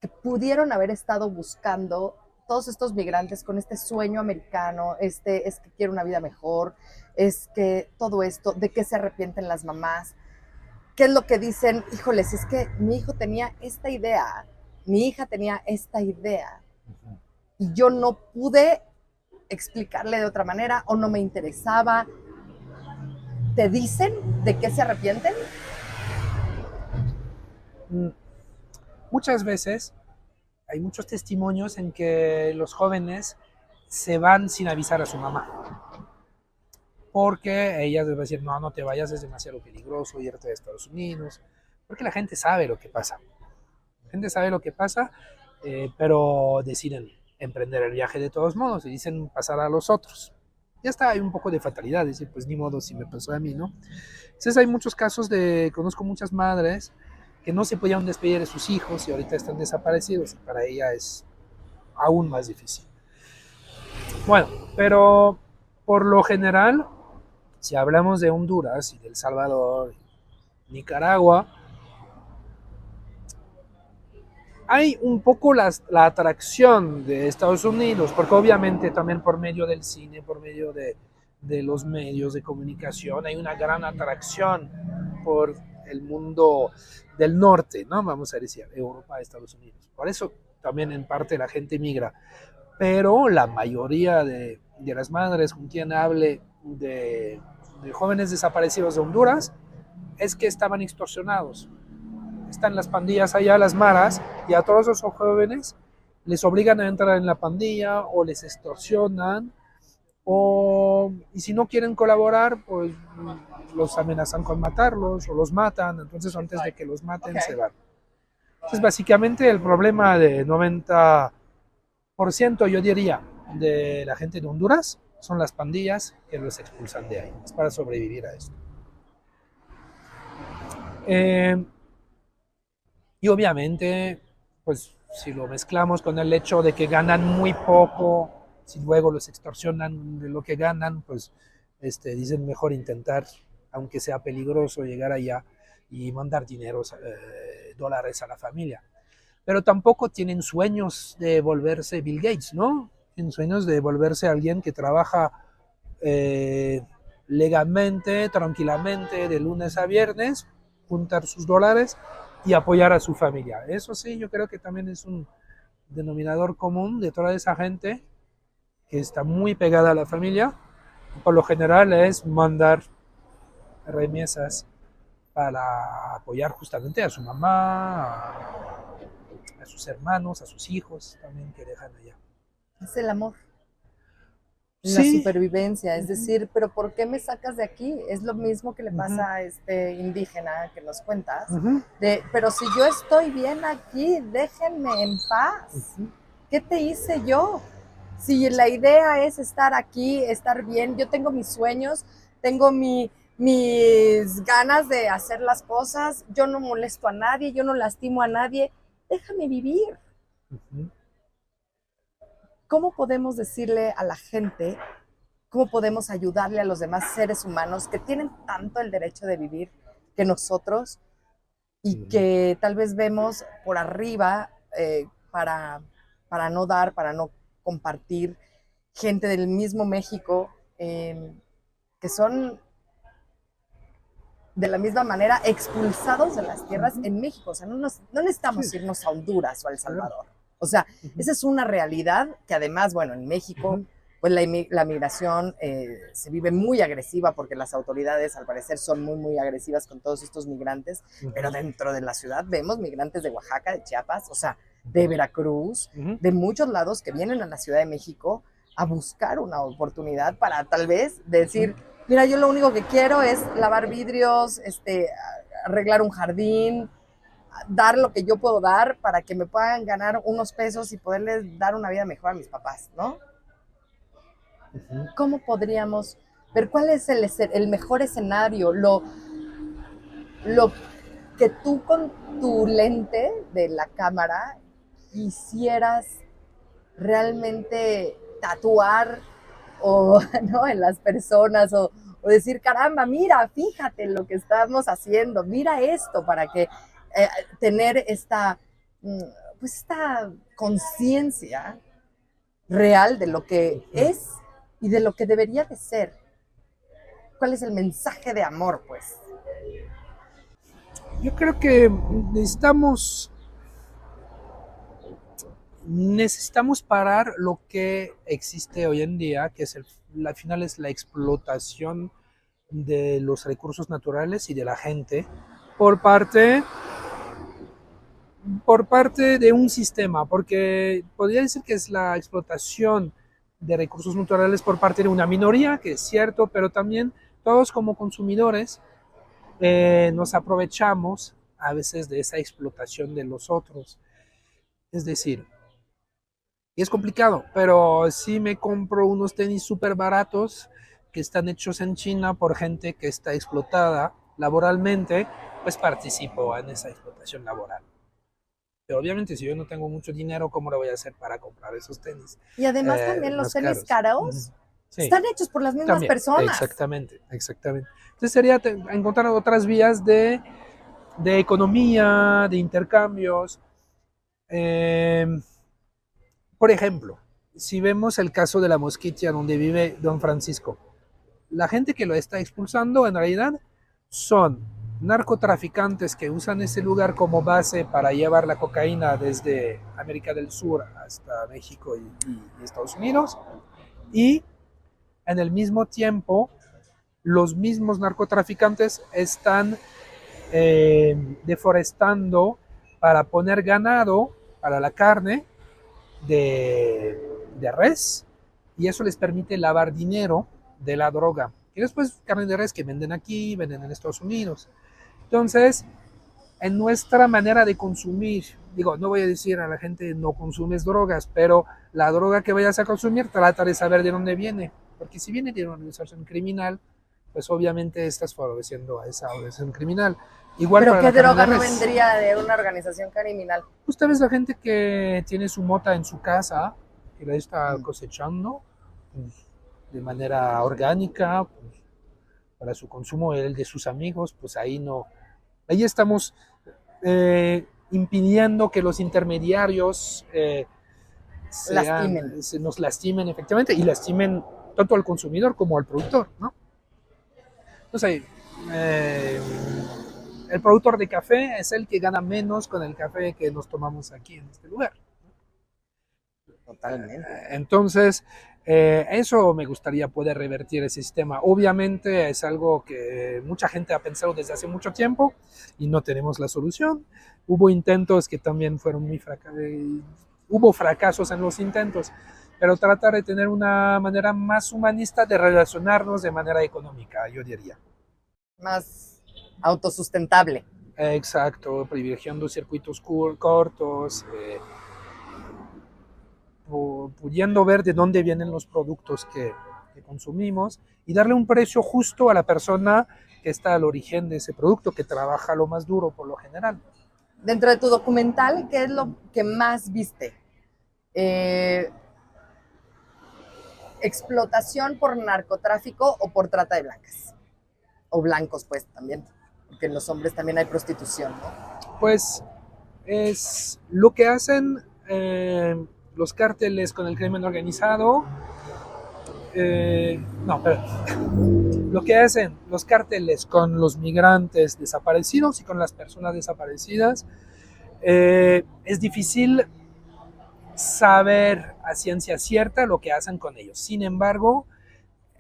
Speaker 2: que pudieron haber estado buscando todos estos migrantes con este sueño americano, es que quiero una vida mejor, es que todo esto, de qué se arrepienten las mamás, qué es lo que dicen, híjoles, es que mi hijo tenía esta idea, mi hija tenía esta idea
Speaker 1: Ujú.
Speaker 2: y yo no pude explicarle de otra manera o no me interesaba. ¿Te dicen de qué se arrepienten?
Speaker 1: Mm, Muchas veces hay muchos testimonios en que los jóvenes se van sin avisar a su mamá, porque ella debe decir, no, no te vayas, es demasiado peligroso irte a Estados Unidos, porque la gente sabe lo que pasa. La gente sabe lo que pasa, pero deciden emprender el viaje de todos modos y dicen pasar a los otros. Ya está, hay un poco de fatalidad, decir, pues ni modo si me pasó a mí, ¿no? Entonces hay muchos casos conozco muchas madres que no se podían despedir de sus hijos y ahorita están desaparecidos y para ella es aún más difícil. Bueno, pero por lo general, si hablamos de Honduras y de El Salvador, Nicaragua, hay un poco la atracción de Estados Unidos, porque obviamente también por medio del cine, por medio de los medios de comunicación, hay una gran atracción por el mundo del norte, ¿no? Vamos a decir, Europa, Estados Unidos. Por eso también en parte la gente migra. Pero la mayoría de las madres con quien hable de jóvenes desaparecidos de Honduras es que estaban extorsionados. Están las pandillas allá, las maras, y a todos esos jóvenes les obligan a entrar en la pandilla o les extorsionan, y si no quieren colaborar, pues los amenazan con matarlos o los matan, entonces antes de que los maten se van. Entonces básicamente el problema de 90%, yo diría, de la gente de Honduras son las pandillas que los expulsan de ahí. Es para sobrevivir a esto. Eh, y obviamente, pues si lo mezclamos con el hecho de que ganan muy poco, si luego los extorsionan de lo que ganan, pues dicen mejor intentar, aunque sea peligroso, llegar allá y mandar dinero, dólares a la familia. Pero tampoco tienen sueños de volverse Bill Gates, ¿no? Tienen sueños de volverse alguien que trabaja eh, legalmente, tranquilamente, de lunes a viernes, juntar sus dólares y apoyar a su familia. Eso sí, yo creo que también es un denominador común de toda esa gente que está muy pegada a la familia. Por lo general es mandar remesas para apoyar justamente a su mamá, a sus hermanos, a sus hijos también que dejan allá.
Speaker 2: Es el amor, la
Speaker 1: Sí.
Speaker 2: supervivencia, es
Speaker 1: Uh-huh.
Speaker 2: decir, pero ¿por qué me sacas de aquí? Es lo mismo que le
Speaker 1: Uh-huh.
Speaker 2: pasa a este indígena que nos cuentas,
Speaker 1: Uh-huh.
Speaker 2: pero si yo estoy bien aquí, déjenme en paz.
Speaker 1: Uh-huh.
Speaker 2: ¿Qué te hice yo? Si la idea es estar aquí, estar bien, yo tengo mis sueños, tengo mis ganas de hacer las cosas, yo no molesto a nadie, yo no lastimo a nadie, déjame vivir.
Speaker 1: Uh-huh.
Speaker 2: ¿Cómo podemos decirle a la gente, cómo podemos ayudarle a los demás seres humanos que tienen tanto el derecho de vivir que nosotros y
Speaker 1: Uh-huh.
Speaker 2: que tal vez vemos por arriba para no dar, para no compartir, gente del mismo México que son de la misma manera expulsados de las tierras
Speaker 1: Uh-huh.
Speaker 2: en México. O sea, no
Speaker 1: Sí,
Speaker 2: necesitamos irnos a Honduras o a El
Speaker 1: claro.
Speaker 2: Salvador. O sea,
Speaker 1: Uh-huh.
Speaker 2: esa es una realidad que además, bueno, en México,
Speaker 1: Uh-huh.
Speaker 2: pues la migración se vive muy agresiva porque las autoridades al parecer son muy, muy agresivas con todos estos migrantes, pero
Speaker 1: Uh-huh.
Speaker 2: dentro de la ciudad vemos migrantes de Oaxaca, de Chiapas, o sea, de Veracruz,
Speaker 1: Uh-huh.
Speaker 2: de muchos lados que vienen a la Ciudad de México a buscar una oportunidad para tal vez decir,
Speaker 1: Uh-huh.
Speaker 2: mira, yo lo único que quiero es lavar vidrios, arreglar un jardín, dar lo que yo puedo dar para que me puedan ganar unos pesos y poderles dar una vida mejor a mis papás, ¿no?
Speaker 1: Uh-huh.
Speaker 2: ¿Cómo podríamos ver cuál es el mejor escenario, lo que tú con tu lente de la cámara quisieras realmente tatuar o ¿no? en las personas, o decir, caramba, mira, fíjate en lo que estamos haciendo, mira esto, para que tener esta, mm, pues esta conciencia real de lo que
Speaker 1: Ujú.
Speaker 2: es y de lo que debería de ser. ¿Cuál es el mensaje de amor, pues?
Speaker 1: Yo creo que necesitamos parar lo que existe hoy en día, que es al final es la explotación de los recursos naturales y de la gente por parte, por parte de un sistema, porque podría decir que es la explotación de recursos naturales por parte de una minoría, que es cierto, pero también todos como consumidores nos aprovechamos a veces de esa explotación de los otros. Es decir, y es complicado, pero si me compro unos tenis súper baratos que están hechos en China por gente que está explotada laboralmente, pues participo en esa explotación laboral. Pero obviamente si yo no tengo mucho dinero, ¿cómo lo voy a hacer para comprar esos tenis
Speaker 2: Y además también los
Speaker 1: más
Speaker 2: tenis
Speaker 1: caros? Uh-huh.
Speaker 2: caros
Speaker 1: Sí,
Speaker 2: están hechos por las mismas
Speaker 1: también,
Speaker 2: personas.
Speaker 1: exactamente, exactamente. Entonces sería encontrar otras vías de economía, de intercambios. Eh, por ejemplo, si vemos el caso de la Mosquitia donde vive Don Francisco, la gente que lo está expulsando en realidad son narcotraficantes que usan ese lugar como base para llevar la cocaína desde América del Sur hasta México y Estados Unidos. Y en el mismo tiempo, los mismos narcotraficantes están deforestando para poner ganado para la carne de res y eso les permite lavar dinero de la droga. Y después carne de res que venden aquí, venden en Estados Unidos. Entonces, en nuestra manera de consumir, digo, no voy a decir a la gente no consumes drogas, pero la droga que vayas a consumir trata de saber de dónde viene, porque si viene de una organización criminal, pues obviamente estás favoreciendo a esa organización criminal. Igual
Speaker 2: Pero
Speaker 1: para
Speaker 2: ¿qué
Speaker 1: la carne de
Speaker 2: droga no
Speaker 1: res.
Speaker 2: vendría de una organización criminal?
Speaker 1: Usted ves la gente que tiene su mota en su casa, que la está
Speaker 2: Mm.
Speaker 1: cosechando pues, de manera orgánica, pues, para su consumo, el de sus amigos, pues ahí no. Ahí estamos impidiendo que los intermediarios
Speaker 2: Lastimen.
Speaker 1: se nos lastimen efectivamente y lastimen tanto al consumidor como al productor, ¿no? Entonces, eh, el productor de café es el que gana menos con el café que nos tomamos aquí en este lugar.
Speaker 2: Totalmente.
Speaker 1: Entonces, eso me gustaría poder revertir el sistema. Obviamente es algo que mucha gente ha pensado desde hace mucho tiempo y no tenemos la solución. Hubo intentos que también fueron muy fracasados. Hubo fracasos en los intentos, pero tratar de tener una manera más humanista de relacionarnos de manera económica, yo diría.
Speaker 2: Más autosustentable.
Speaker 1: Exacto, privilegiando circuitos cortos, pudiendo ver de dónde vienen los productos que consumimos y darle un precio justo a la persona que está al origen de ese producto, que trabaja lo más duro por lo general.
Speaker 2: Dentro de tu documental, ¿qué es lo que más viste? Eh, ¿Explotación por narcotráfico o por trata de blancas? O blancos, pues también. Porque en los hombres también hay prostitución, ¿no?
Speaker 1: Pues es lo que hacen los cárteles con el crimen organizado. No, pero lo que hacen los cárteles con los migrantes desaparecidos y con las personas desaparecidas es difícil saber a ciencia cierta lo que hacen con ellos. Sin embargo,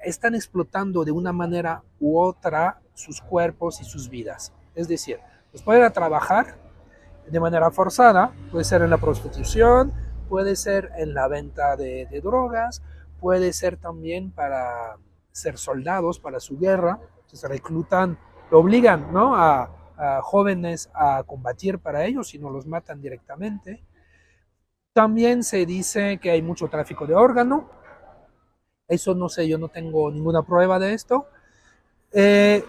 Speaker 1: están explotando de una manera u otra sus cuerpos y sus vidas. Es decir, los pueden a trabajar de manera forzada, puede ser en la prostitución, puede ser en la venta de drogas, puede ser también para ser soldados para su guerra, se reclutan, lo obligan ¿no? a jóvenes a combatir para ellos y no los matan directamente. También se dice que hay mucho tráfico de órgano. Eso no sé, yo no tengo ninguna prueba de esto. Eh,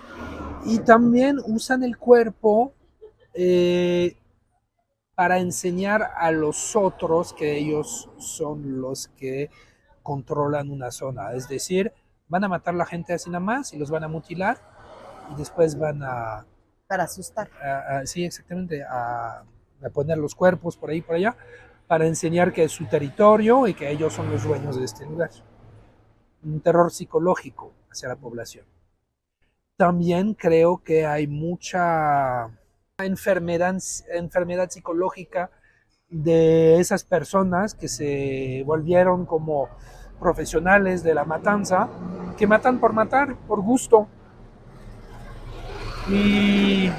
Speaker 1: y también usan el cuerpo eh, para enseñar a los otros que ellos son los que controlan una zona. Es decir, van a matar a la gente así nada más y los van a mutilar y después van
Speaker 2: Para asustar.
Speaker 1: sí, exactamente, a poner los cuerpos por ahí, por allá, para enseñar que es su territorio y que ellos son los dueños de este lugar. Un terror psicológico hacia la población. También creo que hay mucha enfermedad psicológica de esas personas que se volvieron como profesionales de la matanza, que matan por matar, por gusto, y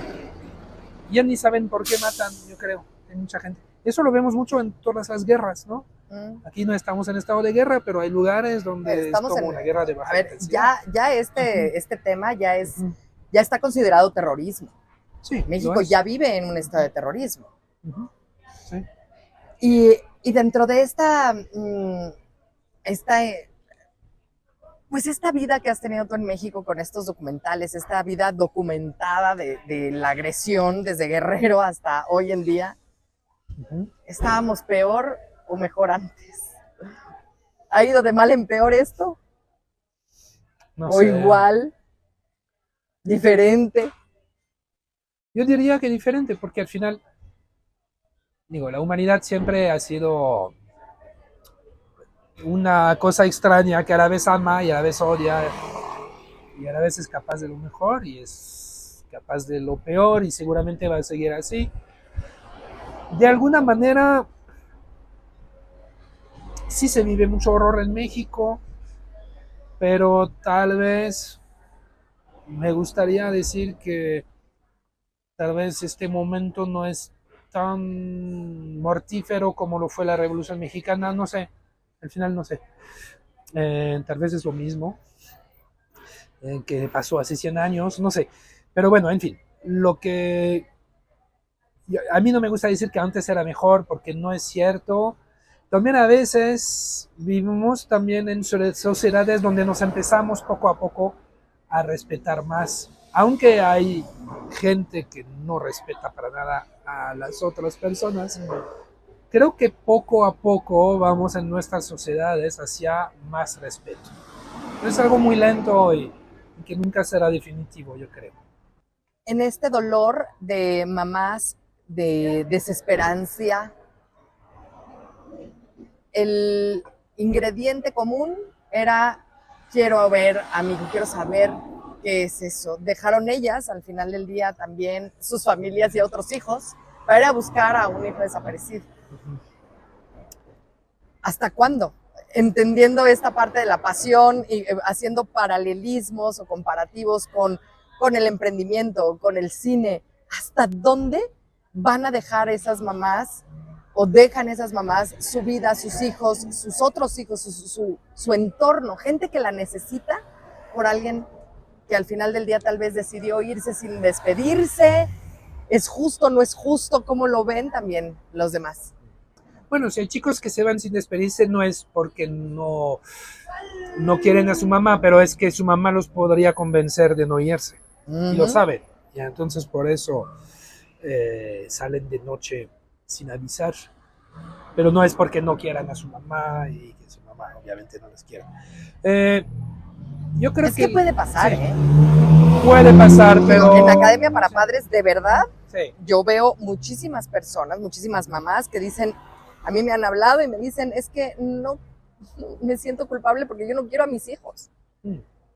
Speaker 1: ya ni saben por qué matan, yo creo, hay mucha gente. Eso lo vemos mucho en todas las guerras, ¿no? Aquí no estamos en estado de guerra, pero hay lugares donde
Speaker 2: Estamos
Speaker 1: es como una guerra de baja intensidad.
Speaker 2: Ya este tema ya está considerado terrorismo.
Speaker 1: Sí,
Speaker 2: México ya vive en un estado de terrorismo.
Speaker 1: Sí.
Speaker 2: Y dentro de esta vida que has tenido tú en México con estos documentales, esta vida documentada de la agresión desde Guerrero hasta hoy en día, ¿estábamos peor o mejor antes? ¿Ha ido de mal en peor esto?
Speaker 1: No
Speaker 2: ¿O
Speaker 1: sé.
Speaker 2: igual? ¿Diferente?
Speaker 1: Yo diría que diferente, porque al final, digo, la humanidad siempre ha sido una cosa extraña que a la vez ama y a la vez odia, y a la vez es capaz de lo mejor y es capaz de lo peor, y seguramente va a seguir así. De alguna manera, sí se vive mucho horror en México, pero tal vez me gustaría decir que tal vez este momento no es tan mortífero como lo fue la Revolución Mexicana, no sé, al final no sé. Tal vez es lo mismo que pasó hace 100 años, no sé. Pero bueno, en fin, a mí no me gusta decir que antes era mejor porque no es cierto. También a veces vivimos también en sociedades donde nos empezamos poco a poco a respetar más. Aunque hay gente que no respeta para nada a las otras personas, creo que poco a poco vamos en nuestras sociedades hacia más respeto. Es algo muy lento y que nunca será definitivo, yo creo.
Speaker 2: En este dolor de mamás, de desesperancia, el ingrediente común era: quiero ver a mi hijo, quiero saber qué es eso. Dejaron ellas al final del día también sus familias y otros hijos para ir a buscar a un hijo desaparecido. ¿Hasta cuándo? Entendiendo esta parte de la pasión y haciendo paralelismos o comparativos con el emprendimiento, con el cine, ¿hasta dónde van a dejar esas mamás o dejan esas mamás su vida, sus hijos, sus otros hijos, su entorno, gente que la necesita por alguien que al final del día tal vez decidió irse sin despedirse? ¿Es justo, no es justo? ¿Cómo lo ven también los demás?
Speaker 1: Bueno, si hay chicos que se van sin despedirse, no es porque no quieren a su mamá, pero es que su mamá los podría convencer de no irse. Y lo saben. Y entonces por eso salen de noche sin avisar. Pero no es porque no quieran a su mamá y que su mamá obviamente no les quiera. Yo creo
Speaker 2: que puede pasar,
Speaker 1: sí, puede pasar, pero
Speaker 2: en la Academia para Padres, de verdad,
Speaker 1: sí,
Speaker 2: yo veo muchísimas personas, muchísimas mamás que dicen, a mí me han hablado y me dicen, es que no me siento culpable porque yo no quiero a mis hijos.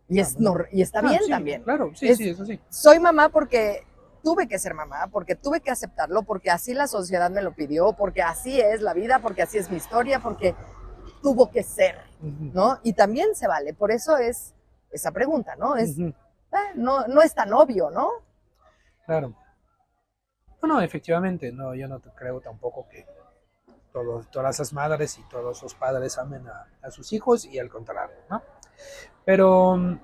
Speaker 2: Y está bien
Speaker 1: sí,
Speaker 2: también.
Speaker 1: Claro, sí, eso sí.
Speaker 2: Soy mamá porque tuve que ser mamá, porque tuve que aceptarlo, porque así la sociedad me lo pidió, porque así es la vida, porque así es mi historia, porque tuvo que ser, ¿no? Y también se vale. Por eso es esa pregunta, ¿no? No es tan obvio, ¿no?
Speaker 1: Claro. No, efectivamente, no, yo no creo tampoco que todas las madres y todos los padres amen a sus hijos y al contrario, ¿no? Pero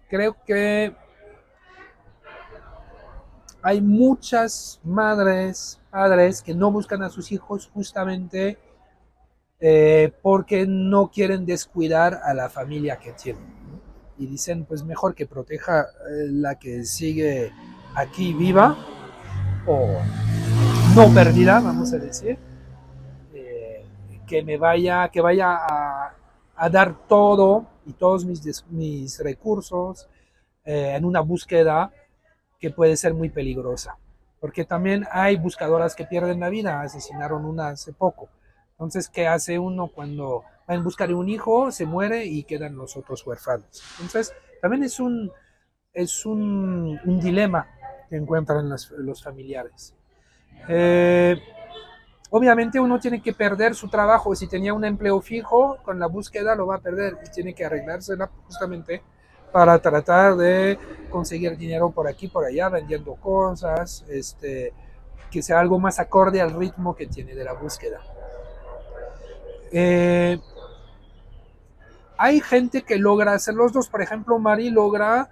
Speaker 1: creo que hay muchas madres, padres que no buscan a sus hijos justamente porque no quieren descuidar a la familia que tienen. Y dicen, pues mejor que proteja la que sigue aquí viva o no perdida, vamos a decir, que vaya a dar todo y todos mis recursos en una búsqueda que puede ser muy peligrosa. Porque también hay buscadoras que pierden la vida, asesinaron una hace poco. Entonces, ¿qué hace uno cuando va en busca de un hijo, se muere y quedan los otros huérfanos? Entonces, también un dilema que encuentran los familiares. Eh, Obviamente uno tiene que perder su trabajo. Si tenía un empleo fijo, con la búsqueda lo va a perder y tiene que arreglársela justamente para tratar de conseguir dinero por aquí, por allá, vendiendo cosas, que sea algo más acorde al ritmo que tiene de la búsqueda. Eh, Hay gente que logra hacer los dos. Por ejemplo, Mari logra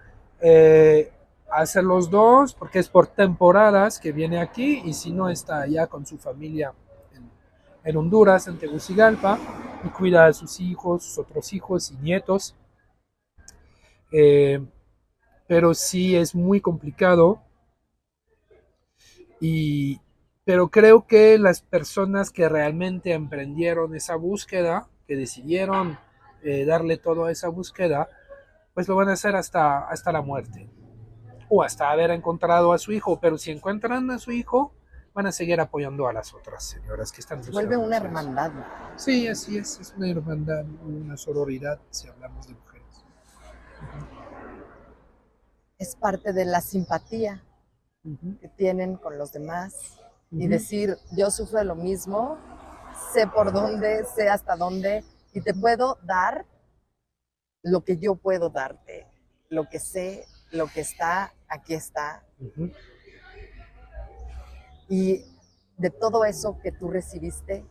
Speaker 1: hacer los dos porque es por temporadas que viene aquí y si no está allá con su familia en Honduras, en Tegucigalpa, y cuida a sus hijos, sus otros hijos y nietos. Eh, pero sí es muy complicado. Y, pero creo que las personas que realmente emprendieron esa búsqueda, que decidieron darle todo a esa búsqueda, pues lo van a hacer hasta la muerte o hasta haber encontrado a su hijo. Pero si encuentran a su hijo, van a seguir apoyando a las otras señoras que están
Speaker 2: Se vuelve
Speaker 1: buscando
Speaker 2: una
Speaker 1: eso.
Speaker 2: hermandad.
Speaker 1: Sí, así es una hermandad, una sororidad, si hablamos de mujeres.
Speaker 2: Es parte de la simpatía
Speaker 1: Uh-huh.
Speaker 2: que tienen con los demás y
Speaker 1: Uh-huh.
Speaker 2: decir, yo sufro de lo mismo, sé por dónde, sé hasta dónde y te puedo dar lo que yo puedo darte, lo que sé, lo que está, aquí está.
Speaker 1: Uh-huh.
Speaker 2: Y de todo eso que tú recibiste,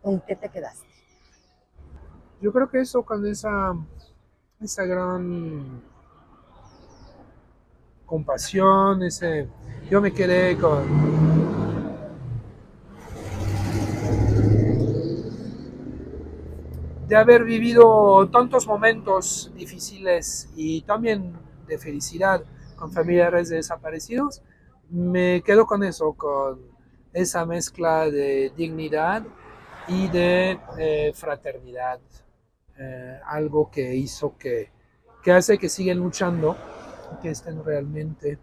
Speaker 2: ¿con qué te quedaste?
Speaker 1: Yo creo que eso con esa gran compasión, yo me quedé de haber vivido tantos momentos difíciles y también de felicidad con familiares de desaparecidos, me quedo con eso, con esa mezcla de dignidad y de fraternidad, algo que hizo que hace que siguen luchando, que estén realmente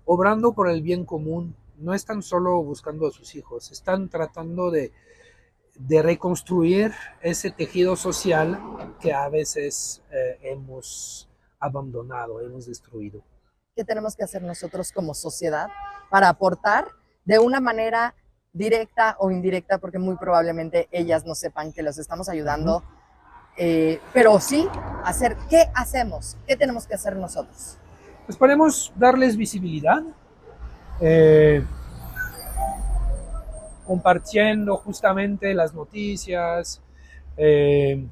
Speaker 1: obrando por el bien común. No están solo buscando a sus hijos, están tratando de reconstruir ese tejido social que a veces hemos abandonado, hemos destruido.
Speaker 2: ¿Qué tenemos que hacer nosotros como sociedad para aportar de una manera directa o indirecta? Porque muy probablemente ellas no sepan que los estamos ayudando. Pero sí, hacer, ¿qué hacemos? ¿Qué tenemos que hacer nosotros?
Speaker 1: Pues podemos darles visibilidad, eh, compartiendo justamente las noticias, eh,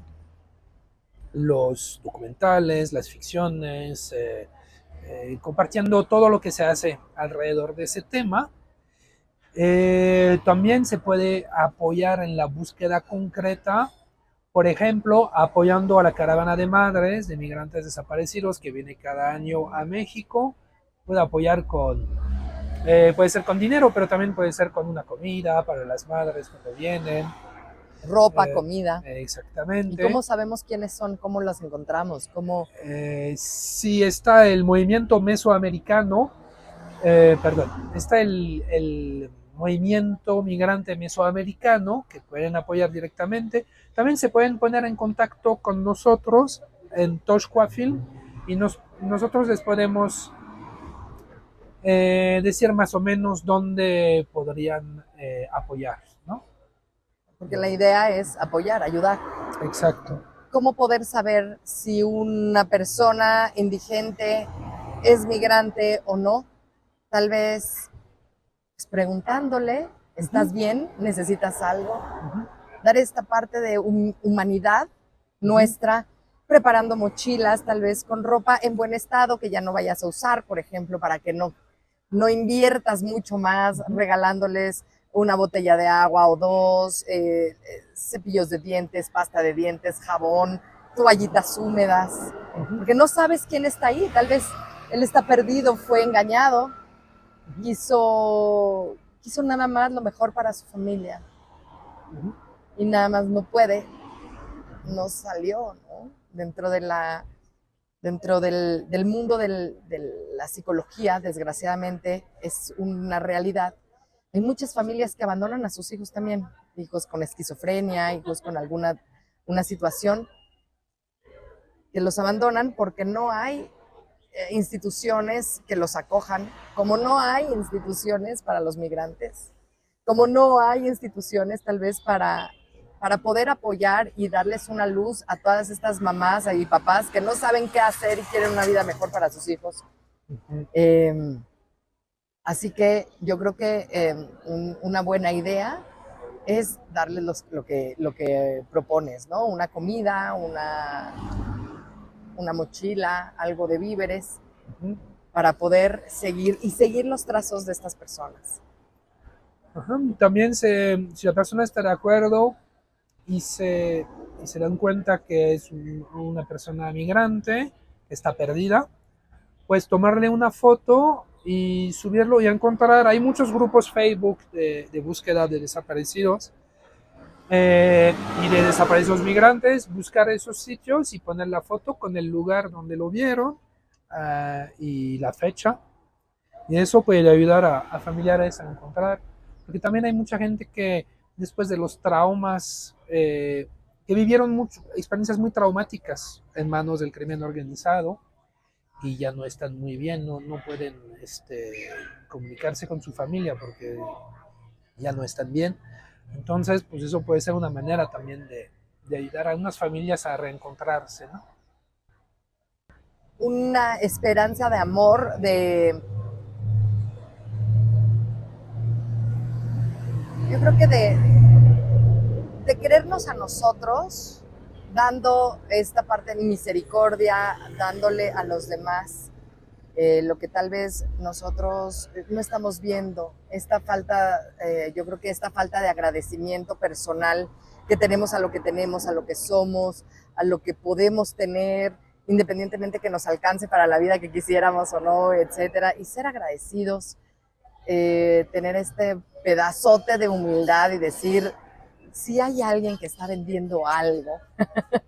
Speaker 1: los documentales, las ficciones, compartiendo todo lo que se hace alrededor de ese tema. También se puede apoyar en la búsqueda concreta, por ejemplo, apoyando a la caravana de madres de migrantes desaparecidos que viene cada año a México. Puede apoyar puede ser con dinero, pero también puede ser con una comida para las madres cuando vienen.
Speaker 2: Ropa, comida. ¿Y
Speaker 1: Exactamente.
Speaker 2: cómo sabemos quiénes son? ¿Cómo las encontramos? ¿Cómo?
Speaker 1: Sí, está el movimiento mesoamericano, perdón, está el movimiento migrante mesoamericano que pueden apoyar directamente. También se pueden poner en contacto con nosotros en Toshqua Film y nosotros les podemos decir más o menos dónde podrían apoyar, ¿no?
Speaker 2: Porque la idea es apoyar, ayudar.
Speaker 1: Exacto.
Speaker 2: ¿Cómo poder saber si una persona indigente es migrante o no? Tal vez pues, preguntándole, ¿estás bien? ¿Necesitas algo? Dar esta parte de humanidad nuestra, preparando mochilas, tal vez con ropa en buen estado que ya no vayas a usar, por ejemplo, para que no inviertas mucho más regalándoles una botella de agua o dos, cepillos de dientes, pasta de dientes, jabón, toallitas húmedas, porque no sabes quién está ahí, tal vez él está perdido, fue engañado, quiso nada más lo mejor para su familia.
Speaker 1: Ujú.
Speaker 2: y nada más no puede, no salió, ¿no? Dentro del mundo de la psicología, desgraciadamente, es una realidad. Hay muchas familias que abandonan a sus hijos también, hijos con esquizofrenia, hijos con alguna una situación, que los abandonan porque no hay instituciones que los acojan, como no hay instituciones para los migrantes, como no hay instituciones tal vez para poder apoyar y darles una luz a todas estas mamás y papás que no saben qué hacer y quieren una vida mejor para sus hijos.
Speaker 1: Ujú.
Speaker 2: Así que yo creo que una buena idea es darles lo que propones, ¿no? Una comida, una mochila, algo de víveres,
Speaker 1: Ujú.
Speaker 2: para poder seguir los trazos de estas personas.
Speaker 1: Ajá. También si la persona está de acuerdo y se dan cuenta que es una persona migrante, que está perdida, pues tomarle una foto y subirlo y encontrar. Hay muchos grupos Facebook de búsqueda de desaparecidos y de desaparecidos migrantes, buscar esos sitios y poner la foto con el lugar donde lo vieron y la fecha. Y eso puede ayudar a familiares a encontrar, porque también hay mucha gente que después de los traumas, que vivieron experiencias muy traumáticas en manos del crimen organizado y ya no están muy bien, no pueden comunicarse con su familia porque ya no están bien. Entonces, pues eso puede ser una manera también de ayudar a unas familias a reencontrarse, ¿no?
Speaker 2: Una esperanza de amor, yo creo que de querernos a nosotros, dando esta parte de misericordia, dándole a los demás lo que tal vez nosotros no estamos viendo, esta falta, yo creo que esta falta de agradecimiento personal que tenemos a lo que tenemos, a lo que somos, a lo que podemos tener, independientemente que nos alcance para la vida que quisiéramos o no, etcétera, y ser agradecidos, tener este pedazote de humildad y decir, si hay alguien que está vendiendo algo,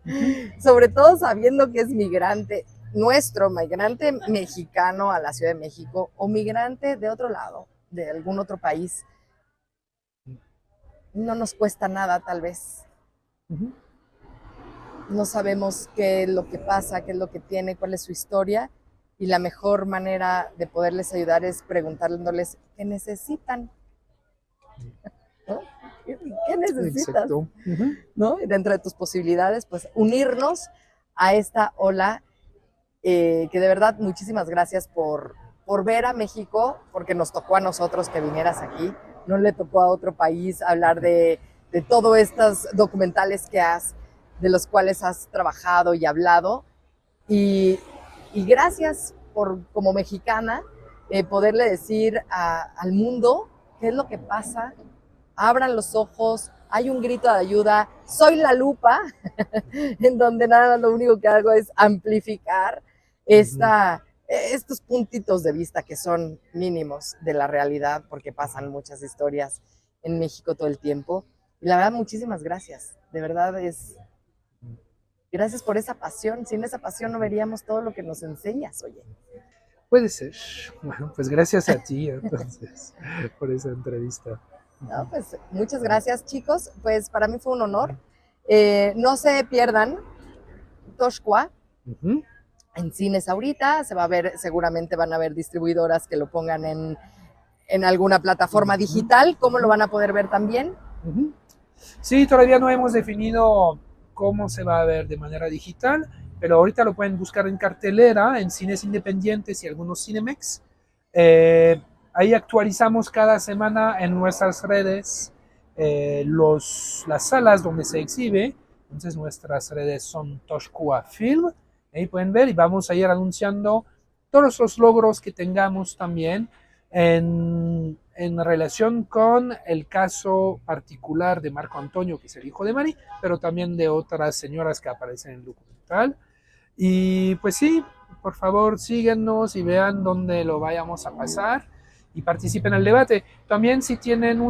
Speaker 1: Ujú.
Speaker 2: sobre todo sabiendo que es migrante, nuestro migrante mexicano a la Ciudad de México o migrante de otro lado, de algún otro país, no nos cuesta nada tal vez.
Speaker 1: Ujú.
Speaker 2: No sabemos qué es lo que pasa, qué es lo que tiene, cuál es su historia, y la mejor manera de poderles ayudar es preguntándoles qué necesitan, ¿no? ¿Qué necesitas?
Speaker 1: Exacto. Ujú.
Speaker 2: ¿No? Y dentro de tus posibilidades, pues unirnos a esta ola, que de verdad muchísimas gracias por ver a México, porque nos tocó a nosotros que vinieras aquí, no le tocó a otro país hablar de todos estos documentales de los cuales has trabajado y hablado, y, y gracias por, como mexicana, poderle decir al mundo qué es lo que pasa, abran los ojos, hay un grito de ayuda, soy la lupa, en donde nada más lo único que hago es amplificar
Speaker 1: Ujú.
Speaker 2: estos puntitos de vista que son mínimos de la realidad, porque pasan muchas historias en México todo el tiempo. Y la verdad, muchísimas gracias. De verdad gracias por esa pasión. Sin esa pasión no veríamos todo lo que nos enseñas, oye.
Speaker 1: Puede ser. Bueno, pues gracias a ti entonces por esa entrevista.
Speaker 2: No,
Speaker 1: Ujú.
Speaker 2: pues muchas gracias, chicos. Pues para mí fue un honor. No se pierdan Toshqua
Speaker 1: Ujú.
Speaker 2: en cines ahorita. Se va a ver, seguramente van a haber distribuidoras que lo pongan en alguna plataforma
Speaker 1: Ujú.
Speaker 2: digital. ¿Cómo lo
Speaker 1: Ujú.
Speaker 2: van a poder ver también?
Speaker 1: Ujú. Sí, todavía no hemos definido cómo se va a ver de manera digital, pero ahorita lo pueden buscar en cartelera, en cines independientes y algunos Cinemex. Ahí actualizamos cada semana en nuestras redes las salas donde se exhibe. Entonces nuestras redes son Toshkua Film. Ahí pueden ver y vamos a ir anunciando todos los logros que tengamos también en relación con el caso particular de Marco Antonio, que es el hijo de Mari, pero también de otras señoras que aparecen en el documental. Y pues sí, por favor síguenos y vean dónde lo vayamos a pasar y participen en el debate. También si tienen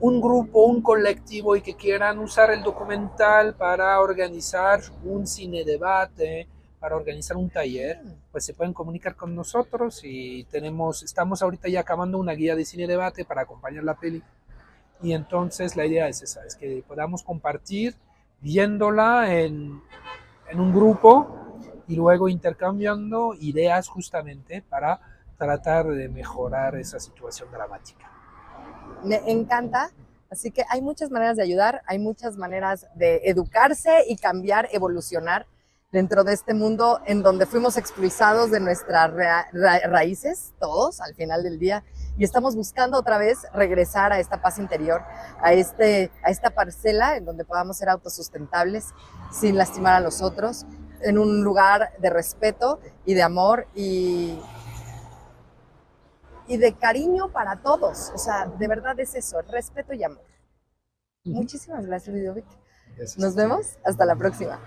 Speaker 1: un grupo, un colectivo y que quieran usar el documental para organizar un cine debate, para organizar un taller, pues se pueden comunicar con nosotros y estamos ahorita ya acabando una guía de cine debate para acompañar la peli. Y entonces la idea es esa, es que podamos compartir viéndola en un grupo y luego intercambiando ideas justamente para tratar de mejorar esa situación dramática.
Speaker 2: Me encanta. Así que hay muchas maneras de ayudar, hay muchas maneras de educarse y cambiar, evolucionar dentro de este mundo en donde fuimos expulsados de nuestras raíces, todos al final del día, y estamos buscando otra vez regresar a esta paz interior, a esta parcela en donde podamos ser autosustentables sin lastimar a los otros, en un lugar de respeto y de amor y de cariño para todos. O sea, de verdad es eso, respeto y amor. Muchísimas gracias, Ludovic. Nos vemos. Hasta la próxima.